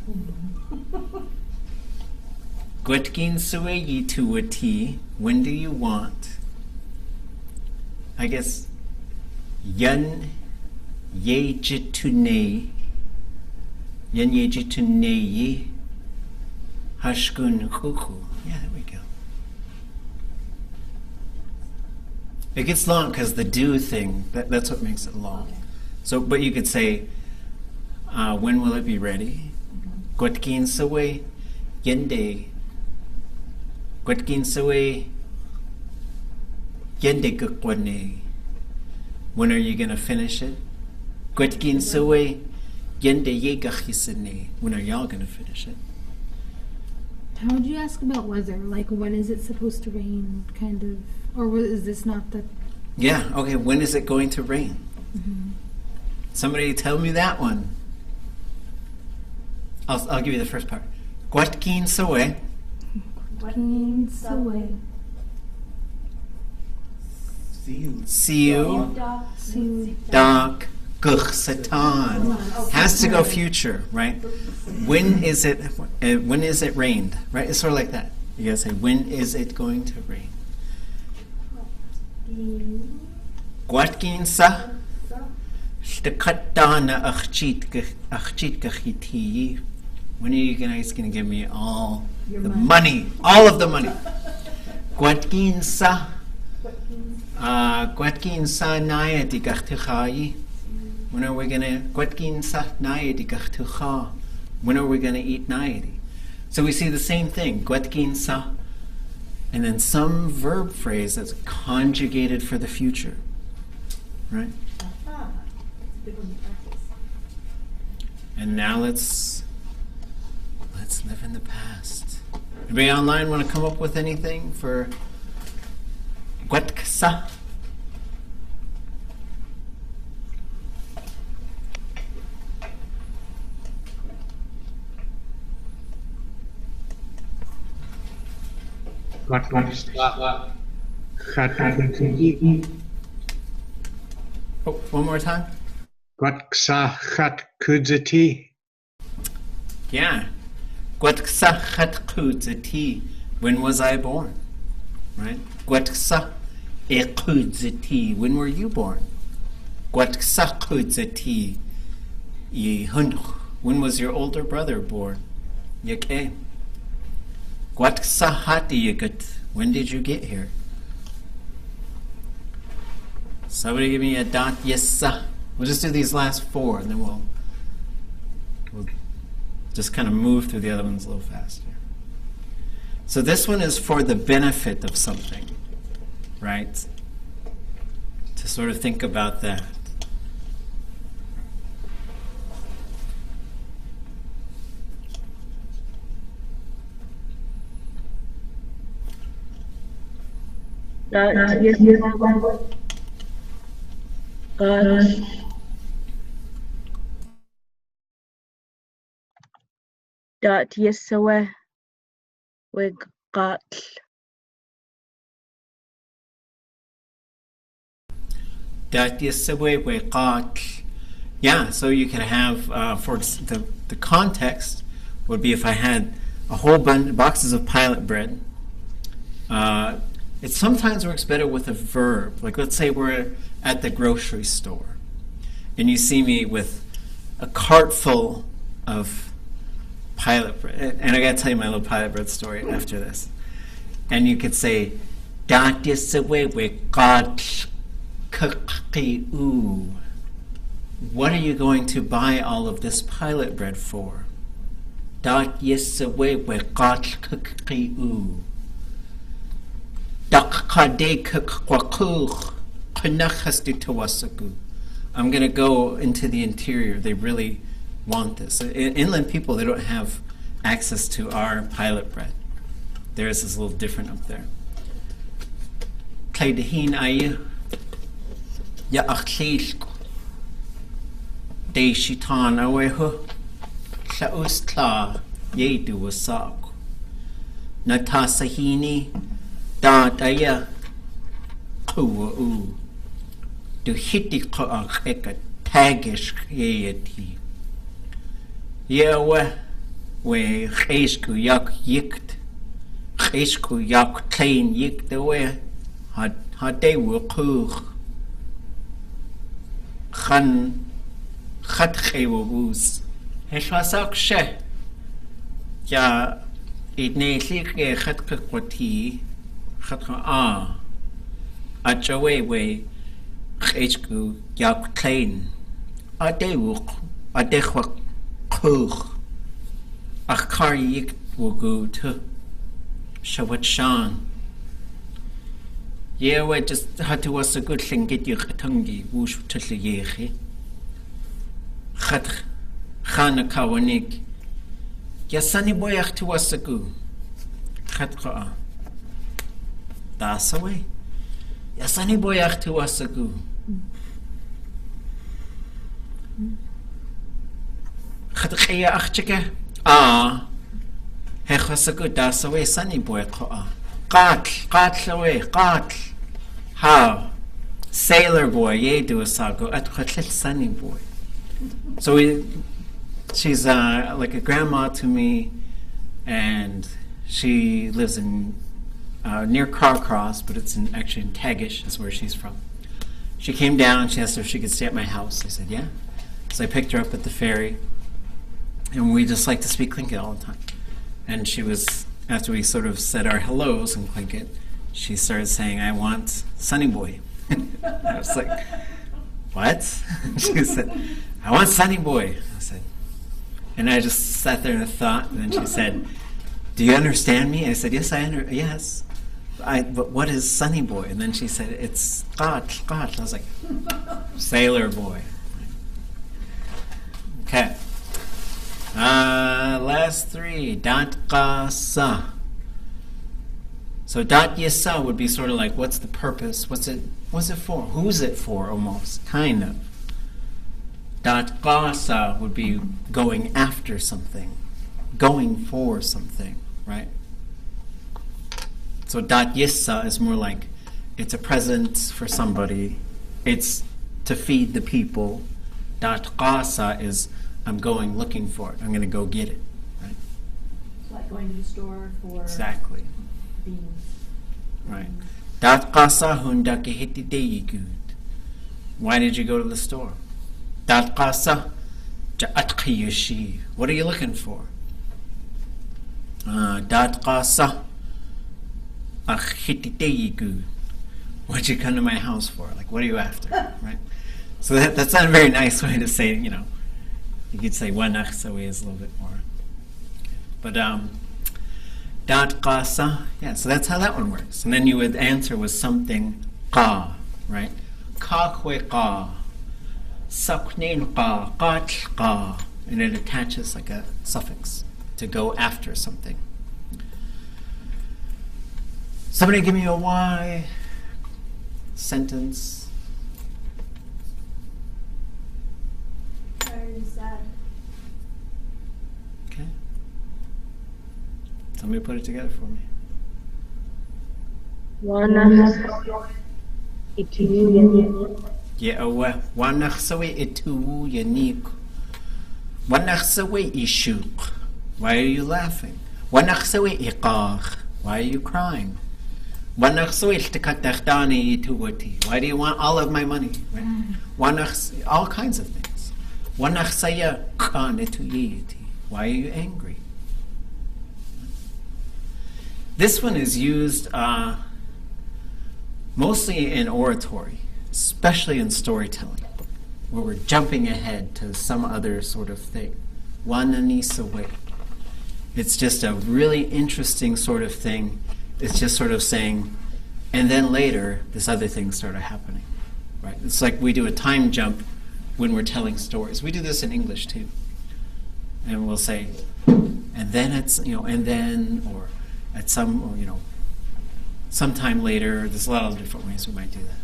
Quatkinsa to a T. When do you want? I guess Yen ye jitunei. Yen ye jitunei hashkun kuku. Yeah, there we go. It gets long because the do thing, that's what makes it long.
Okay.
So, but you could say, when will it be ready? Quatkin sawe yende. Quatkin sawe yende kukwane. When are you going to finish it? Quatkin sawe yende yegachisane. When are y'all going to finish it?
How would you ask about weather? Like, when is it supposed to rain, kind of? Or is this not the...
Yeah, okay, when is it going to rain?
Mm-hmm.
Somebody tell me that one. I'll give you the first part. Quatkin sawe.
Quatkin sawe.
See you. Dak satan. Has to go future, right? When is it rained? Right? It's sort of like that. You gotta say, when is it going to rain? Quatkin sa. When are you guys going to give me all the money? All of the money. Quatkin sa. Quatkin sa naya di gachtuchai. When are we going to Quatkin sa naya di gachtucha? When are we going to eat nayadi? So we see the same thing. Quatkin sa. And then some verb phrase that's conjugated for the future. Right? And now let's live in the past. Anybody online want to come up with anything for Táax'aa? Oh, one more time. Yeah. When was I born? Right? When were you born? When was your older brother born? When did you get here? Somebody give me a dot yessa. We'll just do these last four and then we'll just kind of move through the other ones a little faster. So this one is for the benefit of something, right? To sort of think about that.
Dot Yesawa with Qatl.
Yeah, so you can have, for the context would be if I had a whole bunch of boxes of pilot bread. It sometimes works better with a verb. Like let's say we're at the grocery store and you see me with a cart full of pilot bread. And I gotta tell you my little pilot bread story after this. And you could say, "Dat is the way we got kaki-oo. What are you going to buy all of this pilot bread for? Dat is the way we got kaki-oo. I'm going to go into the interior. They really want this. Inland people, they don't have access to our pilot bread. Theirs is a little different up there. Kleidahin ayu ya akhilk de shitan awehu shaus kla yedu wasak natasahini da daya kuwa u do hiti ko akheka tagish yeti yewe we khesku yak yikt khesku yak klein yik de we had they will cook Khan Khatkhewus Heshasak She Ya Idnesik Khatkwati Khatkaa Achawe Khesku Yak Klein Adewuk Adechwak Kook Akharyik will go to Shawat Shan. Yeah, we just had to was a good thing get you Khatungi, Wush Tushiyehi. Khat Khana Kawanik. Yasani boyak to was a goo. Khatkaa. That's away. Yasani boyak to was a goo. Khatkaya Achika. Ah. Hechasagu das away, sunny boy. Qatl away, qatl. How? Sailor boy, ye do a sago. At sunny boy. So she's like a grandma to me, and she lives in near Carcross, but it's actually in Táax'aa is where she's from. She came down, she asked if she could stay at my house. I said, yeah. So I picked her up at the ferry, and we just like to speak Tlingit all the time. And she was, after we sort of said our hellos in Tlingit, she started saying, I want Sunny Boy. I was like, what? She said, I want Sunny Boy. I said, and I just sat there and thought, and then she said, do you understand me? I said, yes, yes. But what is Sunny Boy? And then she said, it's Qat. I was like, Sailor Boy. Okay. Last three. Táax'aa. So Táax'aa would be sort of like, what's the purpose? What's it for? Who's it for, almost? Kind of. Táax'aa would be going after something. Going for something, right? So Táax'aa is more like, it's a present for somebody. It's to feed the people. Táax'aa is, I'm going looking for it. I'm going to go get it. Right?
It's like going to the store for
exactly.
beans.
Right. Táax'aa hundake hitideyigud. Why did you go to the store? Táax'aa ja'atqiyashi. What are you looking for? Táax'aa achitideyigud. What'd you come to my house for? Like, what are you after? Right. So that's not a very nice way to say, you know. You could say Táax'aa is a little bit more. But Táax'aa, yeah, so that's how that one works. And then you would answer with something qa, right? Ka-kwe qa, saknin qa, qatl qa. And it attaches like a suffix to go after something. Somebody give me a why sentence.
Very sad.
Okay. Somebody put it together for me. Yeah, wanachsawe itu yanik. Wanachsawe ishuk. Why are you laughing? Wanachsawe iqach. Why are you crying? Why do you want all of my money? Right? All kinds of things. Why are you angry? This one is used mostly in oratory, especially in storytelling, where we're jumping ahead to some other sort of thing. It's just a really interesting sort of thing. It's just sort of saying, and then later, this other thing started happening. Right? It's like we do a time jump when we're telling stories. We do this in English too. And we'll say, and then it's, and then, or at some, or, sometime later. There's a lot of different ways we might do that.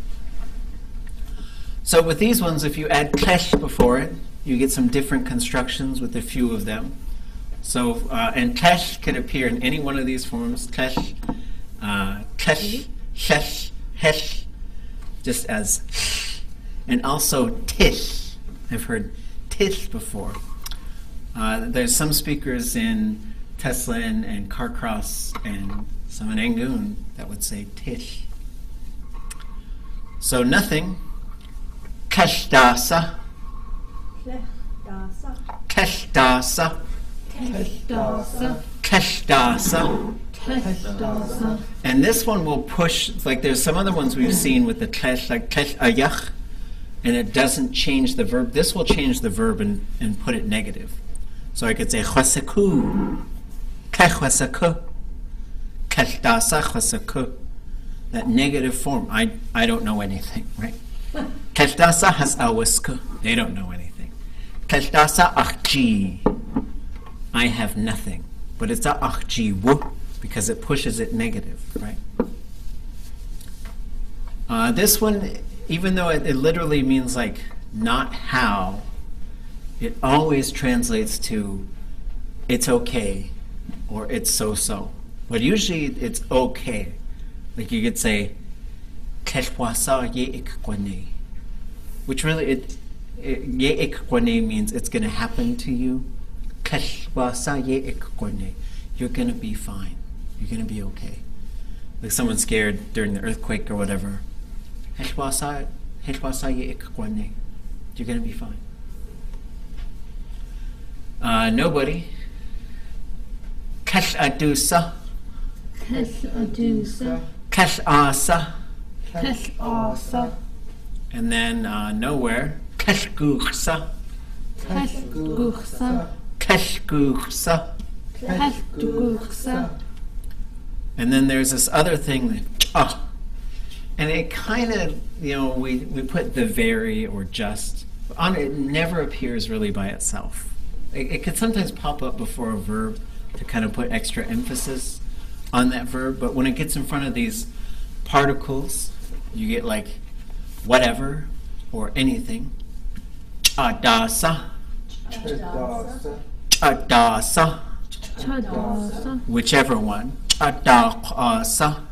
So with these ones, if you add klesh before it, you get some different constructions with a few of them. So, and klesh can appear in any one of these forms. Klesh, klesh, shesh, hesh, just as, and also tish. I've heard tish before. There's some speakers in Teslin and Carcross and some in Angoon that would say tish. So nothing. Keshdasa. Keshdasa. Keshdasa. And this one will push, like there's some other ones we've seen with the kesh, like kesh ayach, and it doesn't change the verb. This will change the verb and put it negative. So I could say chwasaku, kechwasaku, keshdasa chwasaku. That negative form. I don't know anything, right? Keshdasa has awisku. They don't know anything. Keshdasa achji. I have nothing. But it's a achji wu because it pushes it negative, right? This one, even though it literally means like not how, it always translates to it's okay or it's so-so. But usually it's okay. Like you could say, Keshwasa ye ikwane, which really, ye ikwane means it's going to happen to you. Keshwasa ye ikwane, you're going to be fine. You're going to be okay. Like someone's scared during the earthquake or whatever. Keshwasa ye ikwane, you're going to be fine. Nobody. Keshadusa.
Keshadusa.
Keshasa.
Keshasa.
And then nowhere. Keshguchsa.
Keshguchsa.
Keshguchsa.
Keshguchsa.
And then there's this other thing that and it kind of, we put the very or just on it. It never appears really by itself. It could sometimes pop up before a verb to kind of put extra emphasis on that verb, but when it gets in front of these particles, you get like whatever or anything. Chadasa. Chadasa.
Chadasa.
Whichever one. Táax'aa.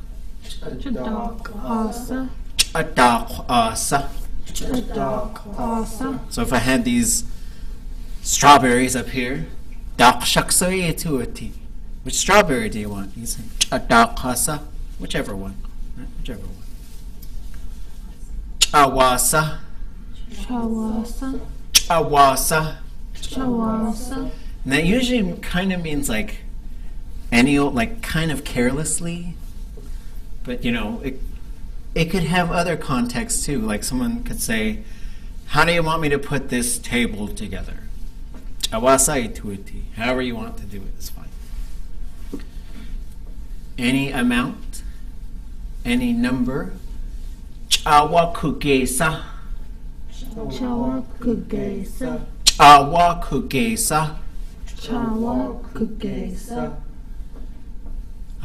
Táax'aa.
Táax'aa.
Táax'aa.
So if I had these strawberries up here, which strawberry do you want? You say Táax'aa, whichever one. Right? Whichever one. Chawasa.
Chawasa.
Chawasa.
Chawasa.
And that usually kind of means like any old, like kind of carelessly, but it could have other contexts too. Like someone could say, how do you want me to put this table together? Chawasa ituiti. However you want to do it is fine. Any amount, any number. Chawakugesa.
Chawakugesa.
Chawakugesa.
Chawakugesa.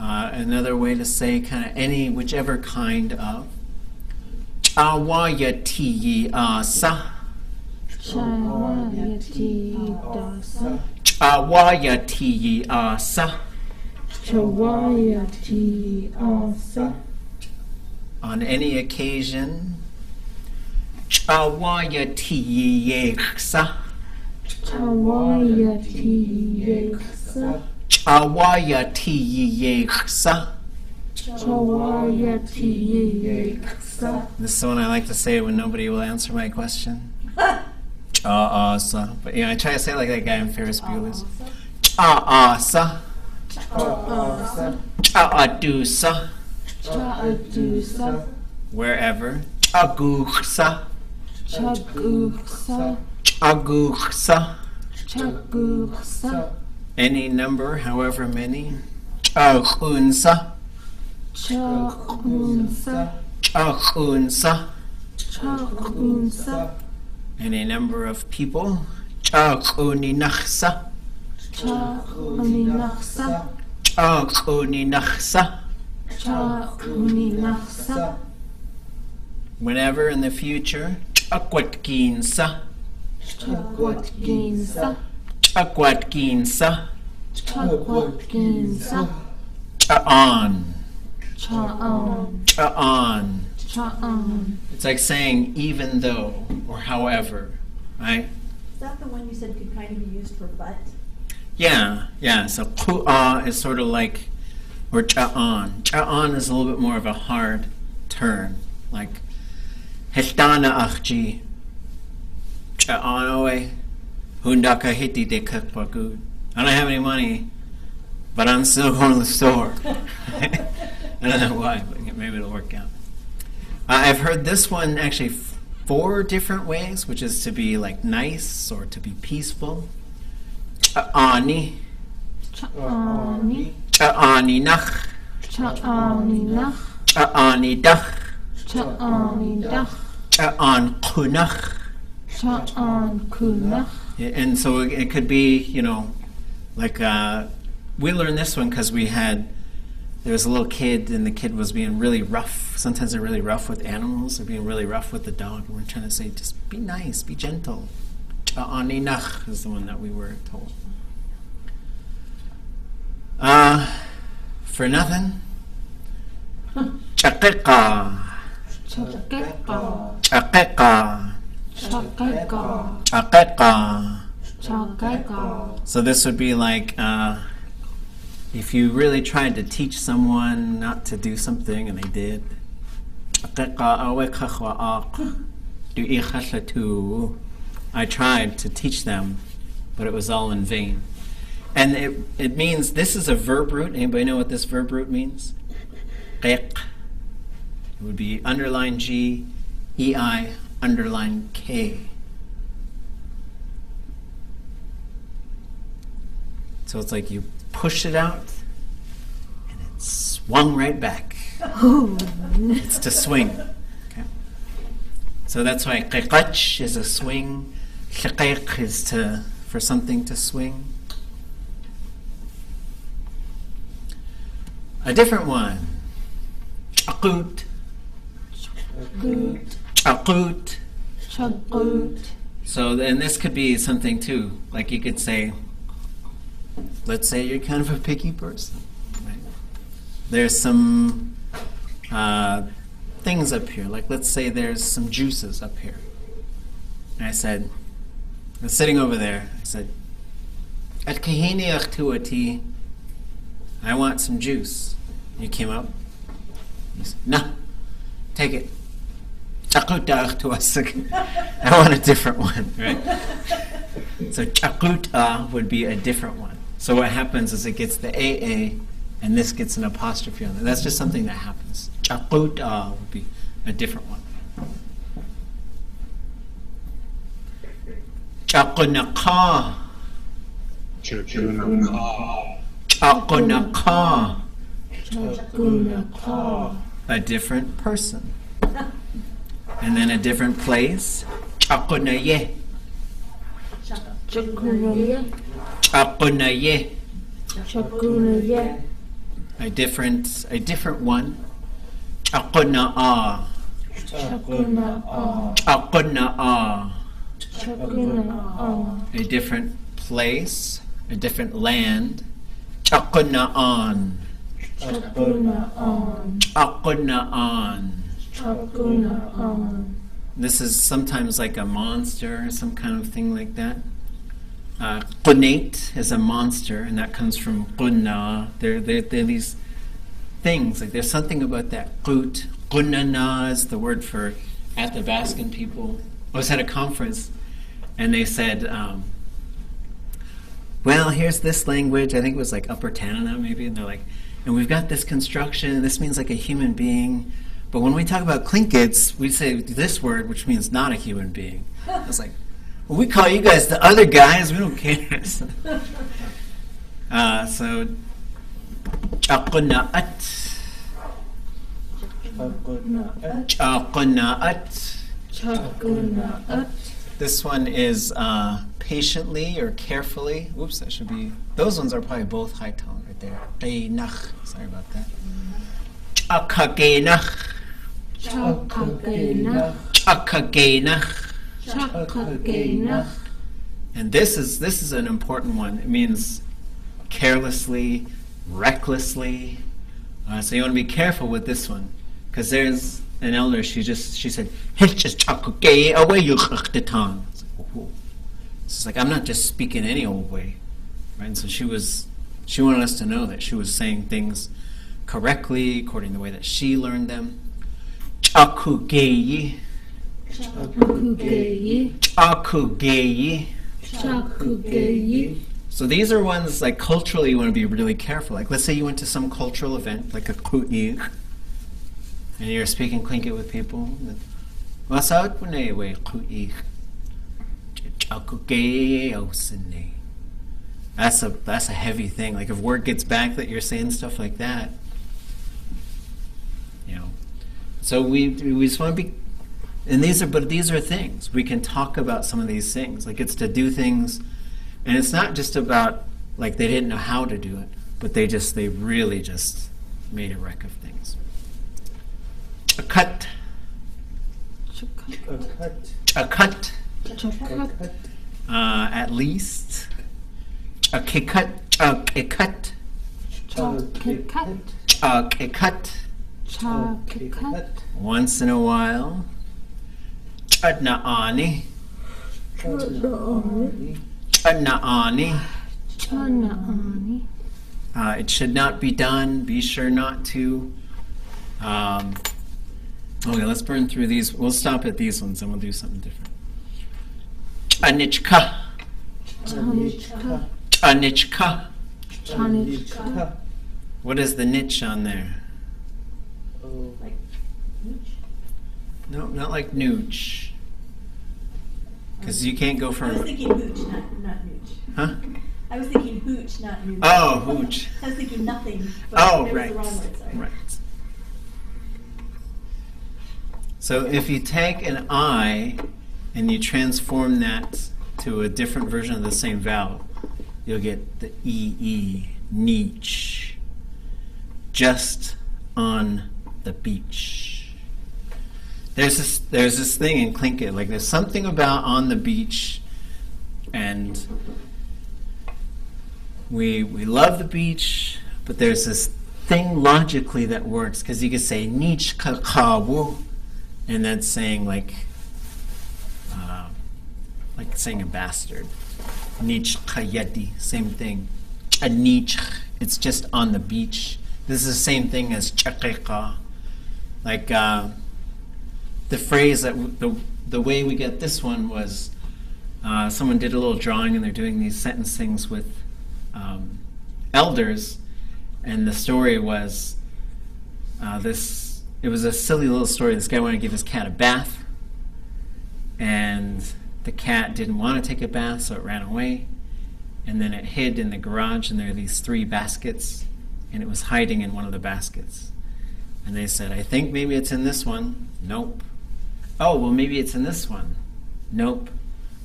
Another way to say kind of any, whichever kind of. Chawayati asa.
Chawayati dasa.
Chawayati asa.
Chawayati asa.
On any occasion. Chawayati yeksa.
Chawayati yeksa.
Chawayati yeksa.
Chawayatiyeksa.
This is the one I like to say when nobody will answer my question. Táax'aa. But I try to say it like that guy in Ferris Bueller's. Táax'aa. Táax'aa.
Chaadusa.
Wherever. Táax'aa.
Chagursa.
Táax'aa.
Chagursa.
Any number, however many. Táax'aa.
Chagursa.
Táax'aa.
Chagursa.
Any number of people. Táax'aa.
Chaguninaksa.
Táax'aa.
Chaguninaksa.
Whenever in the future. Táax'aa.
Chagwatginsa.
Táax'aa.
Chagwatginsa.
Cha'an.
Cha'an.
Cha'an.
Cha'an.
It's like saying even though or however, right?
Is that the one you said could kind of be used for but?
Yeah. So ku'a is sort of like, or cha'an. Cha'an is a little bit more of a hard turn, like hetana achji. Cha'an oe. Hundaka hiti de kakpagud. I don't have any money, but I'm still going to the store. I don't know why, but maybe it'll work out. I've heard this one actually 4 different ways, which is to be like nice or to be peaceful. Cha'ani.
Cha'ani.
Cha'ani nach.
Cha'ani nach.
Cha'ani dach.
Cha'ani dach.
Cha'an kunach.
Cha'an kunach.
And so it could be, like we learned this one because there was a little kid and the kid was being really rough. Sometimes they're really rough with animals. They're being really rough with the dog. And we're trying to say, just be nice, be gentle. Cha'aninach is the one that we were told. For nothing. Chaqiqa.
Chaqiqa.
Chaqiqa.
Chaqiqa.
Chaqiqa.
Chaqiqa.
So this would be like if you really tried to teach someone not to do something and they did. I tried to teach them, but it was all in vain. And it means, this is a verb root. Anybody know what this verb root means? It would be underline G, EI, underline K. So it's like you pushed it out, and it swung right back. It's to swing. Okay? So that's why qiqach is a swing. Qiqiq is for something to swing. A different one. Chaqut. Chaqut.
Chaqut.
So, and this could be something too. Like you could say, let's say you're kind of a picky person. Right? There's some things up here. Like let's say there's some juices up here. And I was sitting over there. I said, at kahini achtuati, I want some juice. You came up. You said, no, take it. Chaquta achtuasik. I want a different one, right? So chaquta would be a different one. So what happens is it gets the AA and this gets an apostrophe on it. That's just something that happens. Chaquta would be a different one. Chaqunaqa. Chaqunaqa.
Chaqunaqa.
A different person. And then a different place. Chaqunaye.
Chaqunaye.
Chaqunaye.
Chaqunaye.
A different one. Chaquna'a.
Chaquna'a.
Chaquna'a.
Chaquna'a.
A different place, a different land. Chaquna'an.
Chaquna'an.
Chaquna'an.
Chaquna'an.
This is sometimes like a monster or some kind of thing like that. Qunate is a monster, and that comes from qunna. They're these things. Like there's something about that qut. Qunana is the word for Athabascan people. I was at a conference and they said, well, here's this language. I think it was like Upper Tanana maybe. And they're like, and we've got this construction. This means like a human being. But when we talk about Tlingits, we say this word, which means not a human being. I was like, well, we call you guys the other guys. We don't care. So, Chaquna'at. Chaquna'at. This one is patiently or carefully. Oops, that should be. Those ones are probably both high tone right there. Qaynach. Sorry about that. Chaqaynach. Chaqaynach. And this is an important one. It means carelessly, recklessly. So you want to be careful with this one, because there's an elder. She said, it's like, I'm not just speaking any old way, right? And so she wanted us to know that she was saying things correctly according to the way that she learned them. Chakugeyi. So these are ones like culturally you want to be really careful. Like let's say you went to some cultural event, like a Ku'ik, and you're speaking Tlingit with people. That's a heavy thing. Like if word gets back that you're saying stuff like that, you know. So we just want to be. And these are things. We can talk about some of these things. Like it's to do things, and it's not just about like they didn't know how to do it, but they really just made a wreck of things. Chakat. At least. Chakikat. Once in a while. Chadna'ani. It should not be done. Be sure not to. Okay, let's burn through these. We'll stop at these ones and we'll do something different. Chanichka. What is the niche on there?
Like nooch?
No, not like nooch. Because you can't go
I
from...
was thinking hooch, not nooch.
Huh?
I was thinking hooch, not nooch.
Oh, hooch.
I was thinking nothing, but
Oh,
there was
right.
the wrong word, sorry.
Right. So if you take an I and you transform that to a different version of the same vowel, you'll get the E, niche. Just on the beach. There's this thing in Tlingit, like there's something about on the beach, and we love the beach, but there's this thing logically that works, because you could say niche kakawu, and that's saying like saying a bastard. Niche kayeti, same thing. A niche, it's just on the beach. This is the same thing as chaqiqa. Like the phrase that the way we get this one was someone did a little drawing and they're doing these sentence things with elders, and the story was it was a silly little story. This guy wanted to give his cat a bath, and the cat didn't want to take a bath, so it ran away, and then it hid in the garage, and there are these 3 baskets, and it was hiding in one of the baskets. And they said, I think maybe it's in this one. Nope. Oh, well, maybe it's in this one. Nope.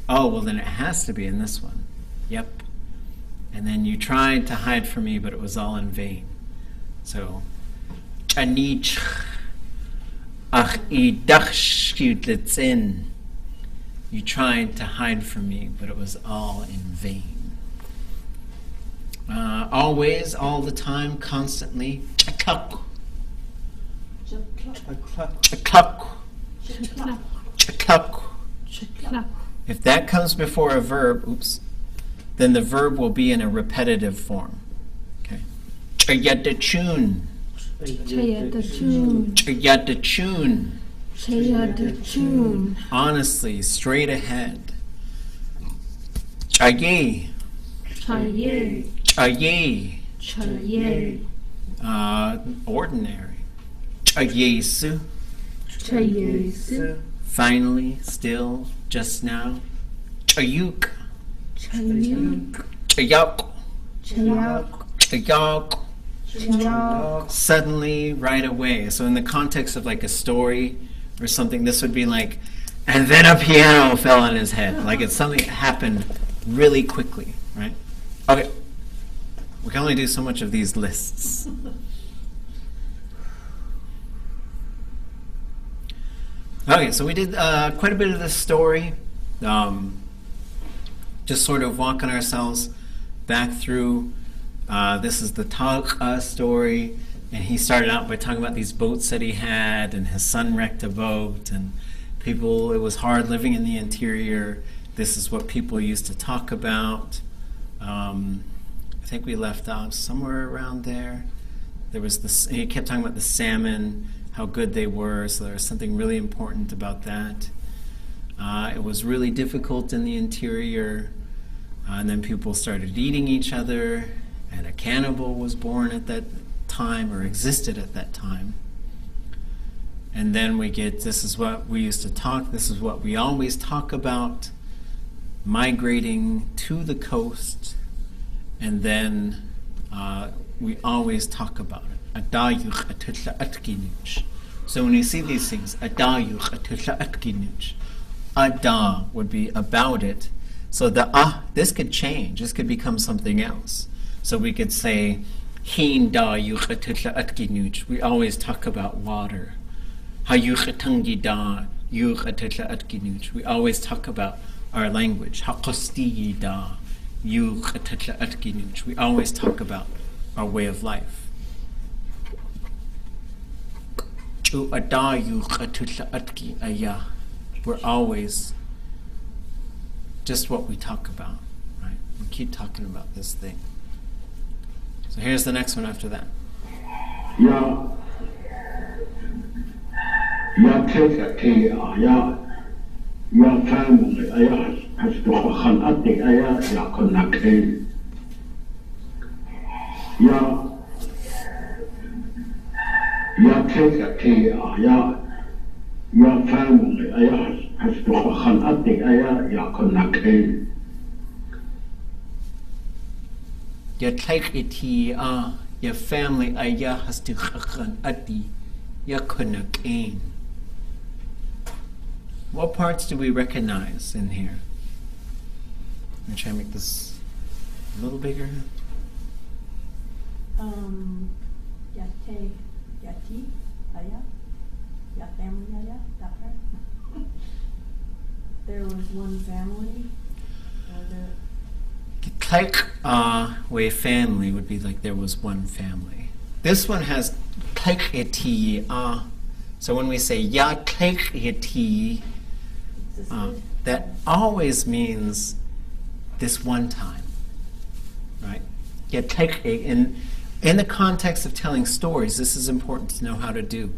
Oh, well, then it has to be in this one. Yep. And then you tried to hide from me, but it was all in vain. So, chanich ach idachshkudlitzin. You tried to hide from me, but it was all in vain. Always, all the time, constantly. Chaklak. If that comes before a verb, then the verb will be in a repetitive form. Okay. Chayadachun.
Chayatachun.
Chayatachun.
Chayatachun.
Honestly, straight ahead. Chaye.
Chaye.
Chaye.
Chaye.
Ordinary. Chayesu.
Chayesu.
Finally, still, just now. Chayuk.
Chayuk.
Chayak.
Chayak.
Chayak.
Chayak.
Suddenly, right away. So in the context of like a story or something, this would be like, and then a piano fell on his head. Like it's something that happened really quickly, right? Okay. We can only do so much of these lists. Okay, so we did quite a bit of this story. Just sort of walking ourselves back through. This is the Táax'aa story, and he started out by talking about these boats that he had, and his son wrecked a boat, and people, it was hard living in the interior. This is what people used to talk about. I think we left off somewhere around there. There was this, he kept talking about the salmon, how good they were, so there was something really important about that. It was really difficult in the interior, and then people started eating each other, and a cannibal was born at that time, or existed at that time. And then we get, this is what we used to talk, this is what we always talk about, migrating to the coast, and then we always talk about it. So when you see these things, ada would be about it. So the this could change. This could become something else. So we could say, we always talk about water. We always talk about our language. We always talk about our way of life. We're always just what we talk about, right? We keep talking about this thing. So here's the next one after that. Your family has to What parts do we recognize in here? I'm going to try to make this a little bigger.
Yate, yati, aya, ya family, aya, that part. There was one family, or
way family would be like there was one family. This one has so when we say ya that always means this one time, right? In the context of telling stories, this is important to know how to do.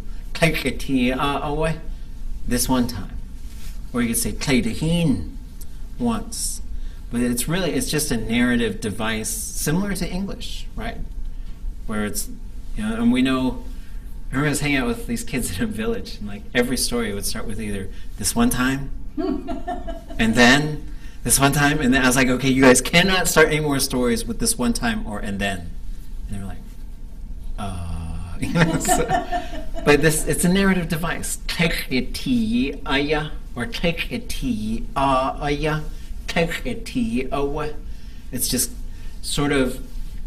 This one time. Or you could say once. But it's just a narrative device similar to English, right? Where it's, and we know, I remember I was hanging out with these kids in a village, and like every story would start with either this one time, and then this one time, and then I was like, okay, you guys cannot start any more stories with this one time or and then. And they were like, but it's a narrative device. Or it's just sort of,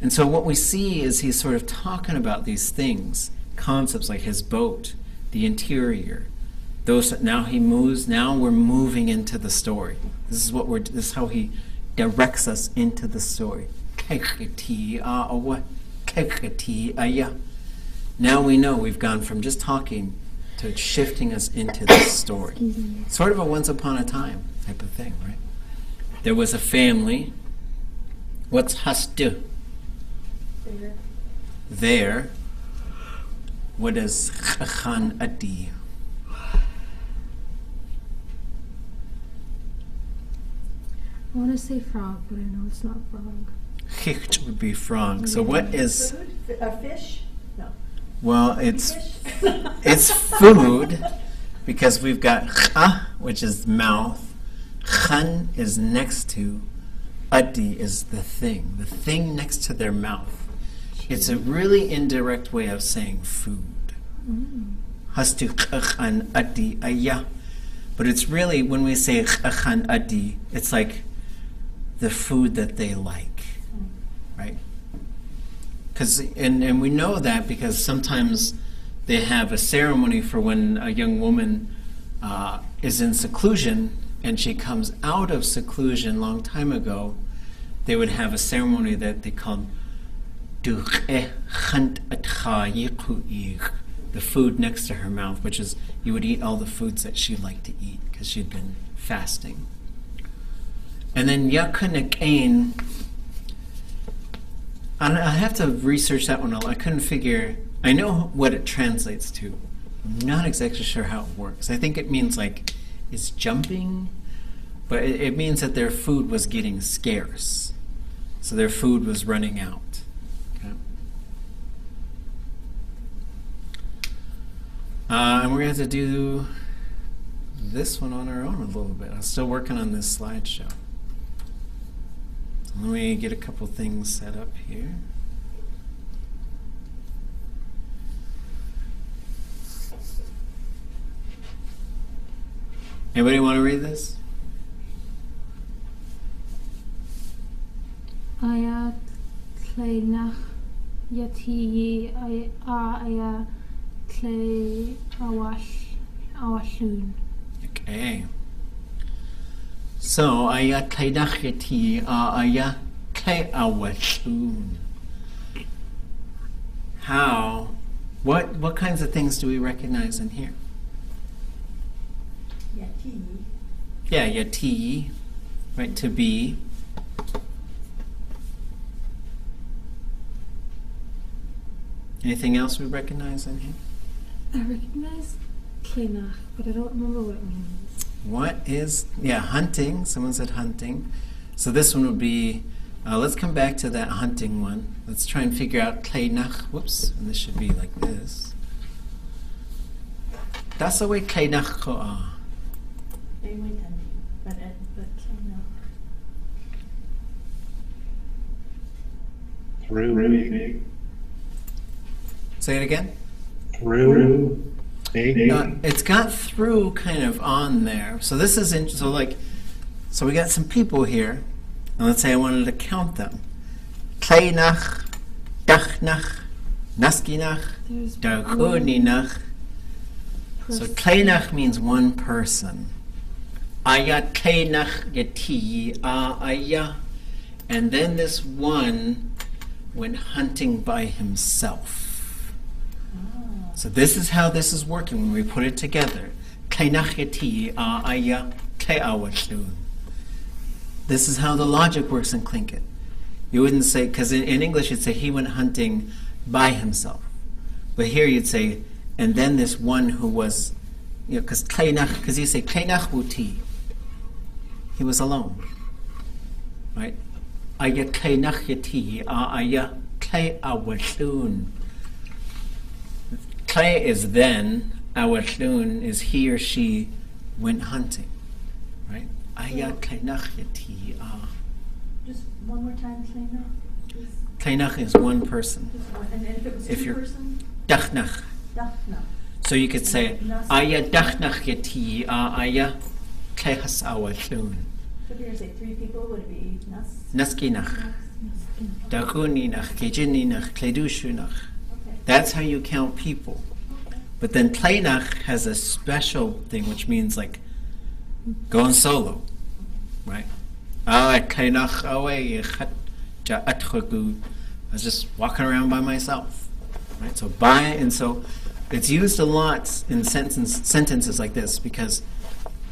and so what we see is he's sort of talking about these things, concepts like his boat, the interior, those that now he moves, now we're moving into the story. This is how he directs us into the story. Now we know we've gone from just talking to shifting us into this story. Sort of a once upon a time type of thing, right? There was a family. What's hastu? There. What is Khan Adi?
I want to say frog, but I know it's not frog.
Chicht would be frog. So what is...
Food? A fish? No.
Well, it's
Fish?
it's food because we've got Kha, which is mouth. Khan is next to. Adi is the thing next to their mouth. It's a really indirect way of saying food. Hastu Khan Adi Ayah. But it's really, when we say Khan Adi, it's like the food that they like, right? And we know that because sometimes they have a ceremony for when a young woman is in seclusion and she comes out of seclusion a long time ago. They would have a ceremony that they called the food next to her mouth, which is you would eat all the foods that she liked to eat because she'd been fasting. And then Yakunakain, I have to research that one. I couldn't figure. I know what it translates to. I'm not exactly sure how it works. I think it means like it's jumping, but it means that their food was getting scarce. So their food was running out. Okay. And we're going to have to do this one on our own a little bit. I'm still working on this slideshow. So let me get a couple things set up here. Anybody want to read this?
Aya Tleinach Yati Aya Tle Awashun.
Okay. So, Aya Tleinach Yati Aya Tle Awashun. How? What kinds of things do we recognize in here?
Yati.
Yeah, Yati, right, to be. Anything else we recognize in here?
I recognize Tleinach, but I don't remember what it means.
What is, hunting. Someone said hunting. So this one would be, let's come back to that hunting one. Let's try and figure out Tleinach. Whoops, and this should be like this. That's the way Tleinach ko'ah.
They went hunting, but Tleinach.
Through.
Say it again.
Through.
It's got through kind of on there. So this is so we got some people here, and let's say I wanted to count them. Tleinach, Dachnach, Naskinach,
There's
Darchuninach. So Tleinach means one person. Aya Tleinach Yati Aya. And then this one went hunting by himself. So this is how this is working when we put it together. This is how the logic works in Tlingit. You wouldn't say, because in English you'd say he went hunting by himself. But here you'd say, and then this one who was, because you say Tleinach wuti. He was alone. Right? Aya Tleinach yati aya Tleinach. Tlei is then, awashlun is he or she went hunting, right? Aya Tleinach yati.
Just one more time, Tleinach.
Tleinach is one person.
Just one. And if it was
If
two
you're
person?
Dachnach.
Dachnach.
So you could say Aya Dachnach yati aya Tlehas awashlun.
So if you're going to say three people, would it be Nas?
Naskinach. Dachuninach, Kejininach, Kledushunach.
Okay.
That's how you count people. But then Tleinach has a special thing, which means like going solo, right? I was just walking around by myself, right? So so it's used a lot in sentences like this because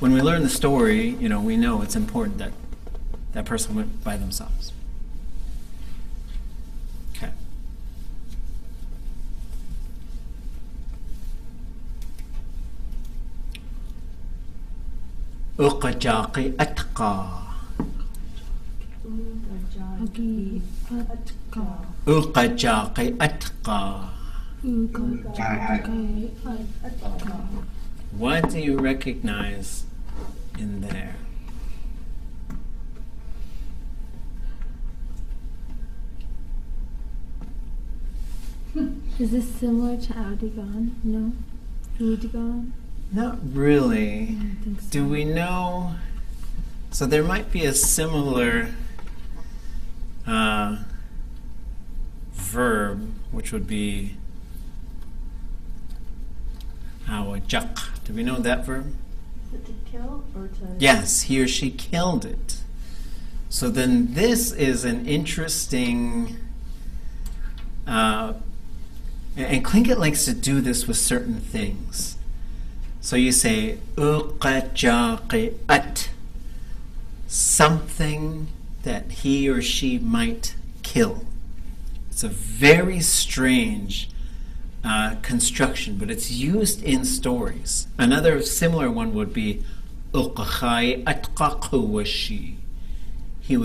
when we learn the story, we know it's important that that person went by themselves. Okay. Uqajaqi atqa.
Agi atka.
Uqajaqi atqa.
Ugagai atka.
What do you recognize in there?
Is this similar to Adigan? No? Udigan?
Not really.
I don't think so.
Do we know? So there might be a similar verb, which would be awajaq. Do we know that verb?
Is it to kill or to?
Yes, he or she killed it. So then this is an interesting, and Tlingit likes to do this with certain things. So you say, uqajaqi'at, something that he or she might kill. It's a very strange construction, but it's used in stories. Another similar one would be uqajaqi'atqaquwashi. He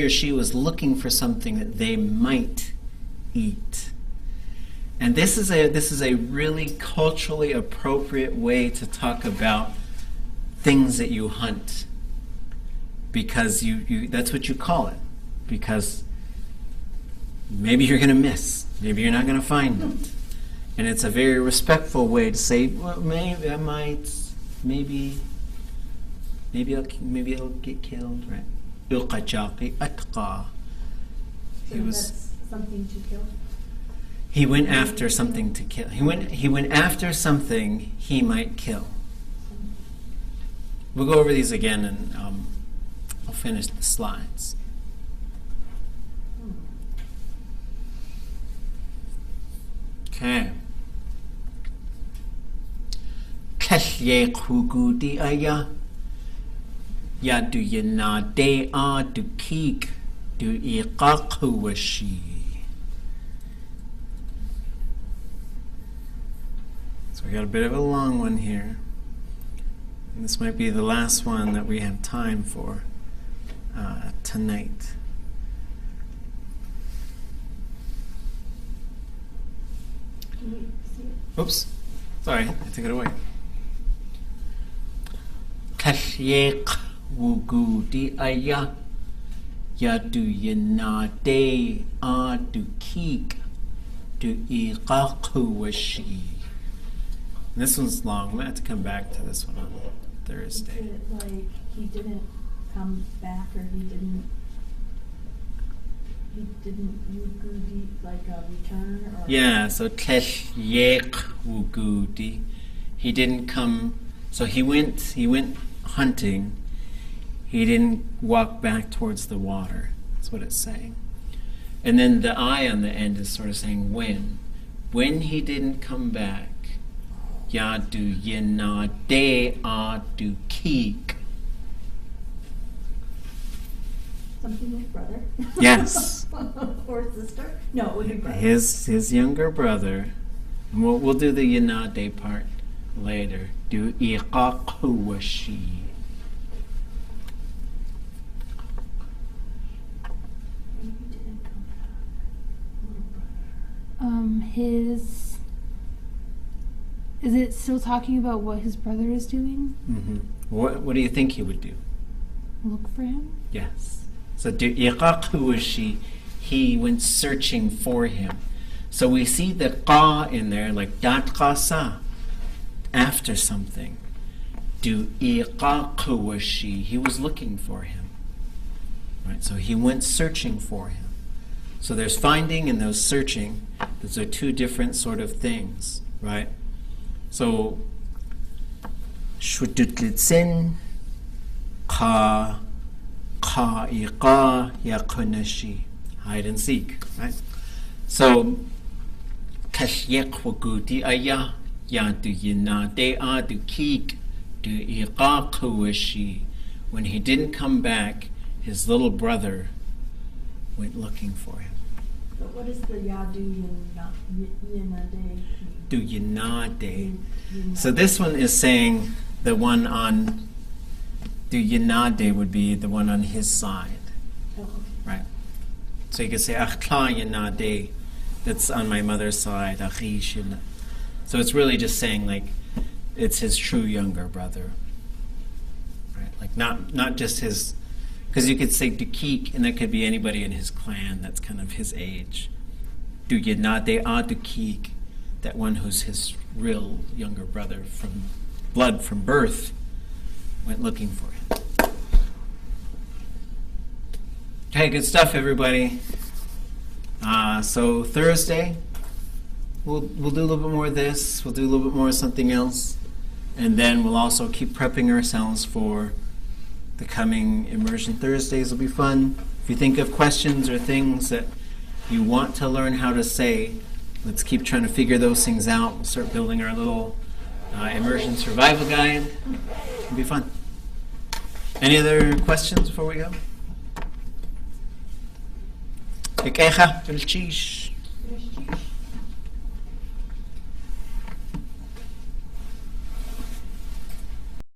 or she was looking for something that they might eat. And this is a really culturally appropriate way to talk about things that you hunt, because you that's what you call it, because maybe you're going to miss, maybe you're not going to find it, and it's a very respectful way to say, well, maybe I might, maybe it'll get killed, right? Uqajaqi atqa.
So that's something to kill.
He went after something to kill. He went after something he might kill. We'll go over these again, and I'll finish the slides. Okay. Kashyek hugudi aya. Ya du yena de a du kik du iqaqwashi. We got a bit of a long one here, and this might be the last one that we have time for tonight.
Can you see it?
Oops, sorry, I took it away. Kashyek wugudi aya yadu yena de a du kik du iqaqwashi. This one's long. I'm going to have to come back to this one on
Is
Thursday.
it like he didn't come back, or he didn't wugudi, like a return, or?
Yeah, so Teshyek wugudi. He didn't come, so he went hunting. He didn't walk back towards the water. That's what it's saying. And then the I on the end is sort of saying when. When he didn't come back, Yadu yena de a du kik.
Something with brother?
Yes.
Or sister? No, it would be brother.
His younger brother. And we'll do the yena de part later. Du iqaqwashi.
He didn't come back. Little brother.
Is it still talking about what his brother is doing?
Mm-hmm. What do you think he would do?
Look for him?
Yes. So iqaqwashi, he went searching for him. So we see the qa in there, like Táax'aa, after something. Do iqaqwashi, he was looking for him. Right? So he went searching for him. So there's finding and there's searching. Those are two different sort of things, right? So shudutlitzin qa iqa yaqunashi, hide and seek, right? So kashyek wagudi aya ya du yina de a du kik du iqa qawashi. When he didn't come back, his little brother went looking for him.
But what is the yadu yinade?
Do yinade. So this one is saying the one on Du Yanade would be the one on his side.
Oh, okay.
Right. So you could say Táax'aa Yanade, that's on my mother's side. Achish Yana. So it's really just saying like it's his true younger brother. Right? Like not just his, because you could say Dukik, and that could be anybody in his clan that's kind of his age. Du Yanade a Dukik, that one who's his real younger brother from blood, from birth, went looking for him. Okay, good stuff, everybody. So Thursday, we'll do a little bit more of this. We'll do a little bit more of something else, and then we'll also keep prepping ourselves for the coming Immersion Thursdays. Will be fun. If you think of questions or things that you want to learn how to say, let's keep trying to figure those things out. We'll start building our little Immersion survival guide. It'll be fun. Any other questions before we go? Kikecha, Vilchish.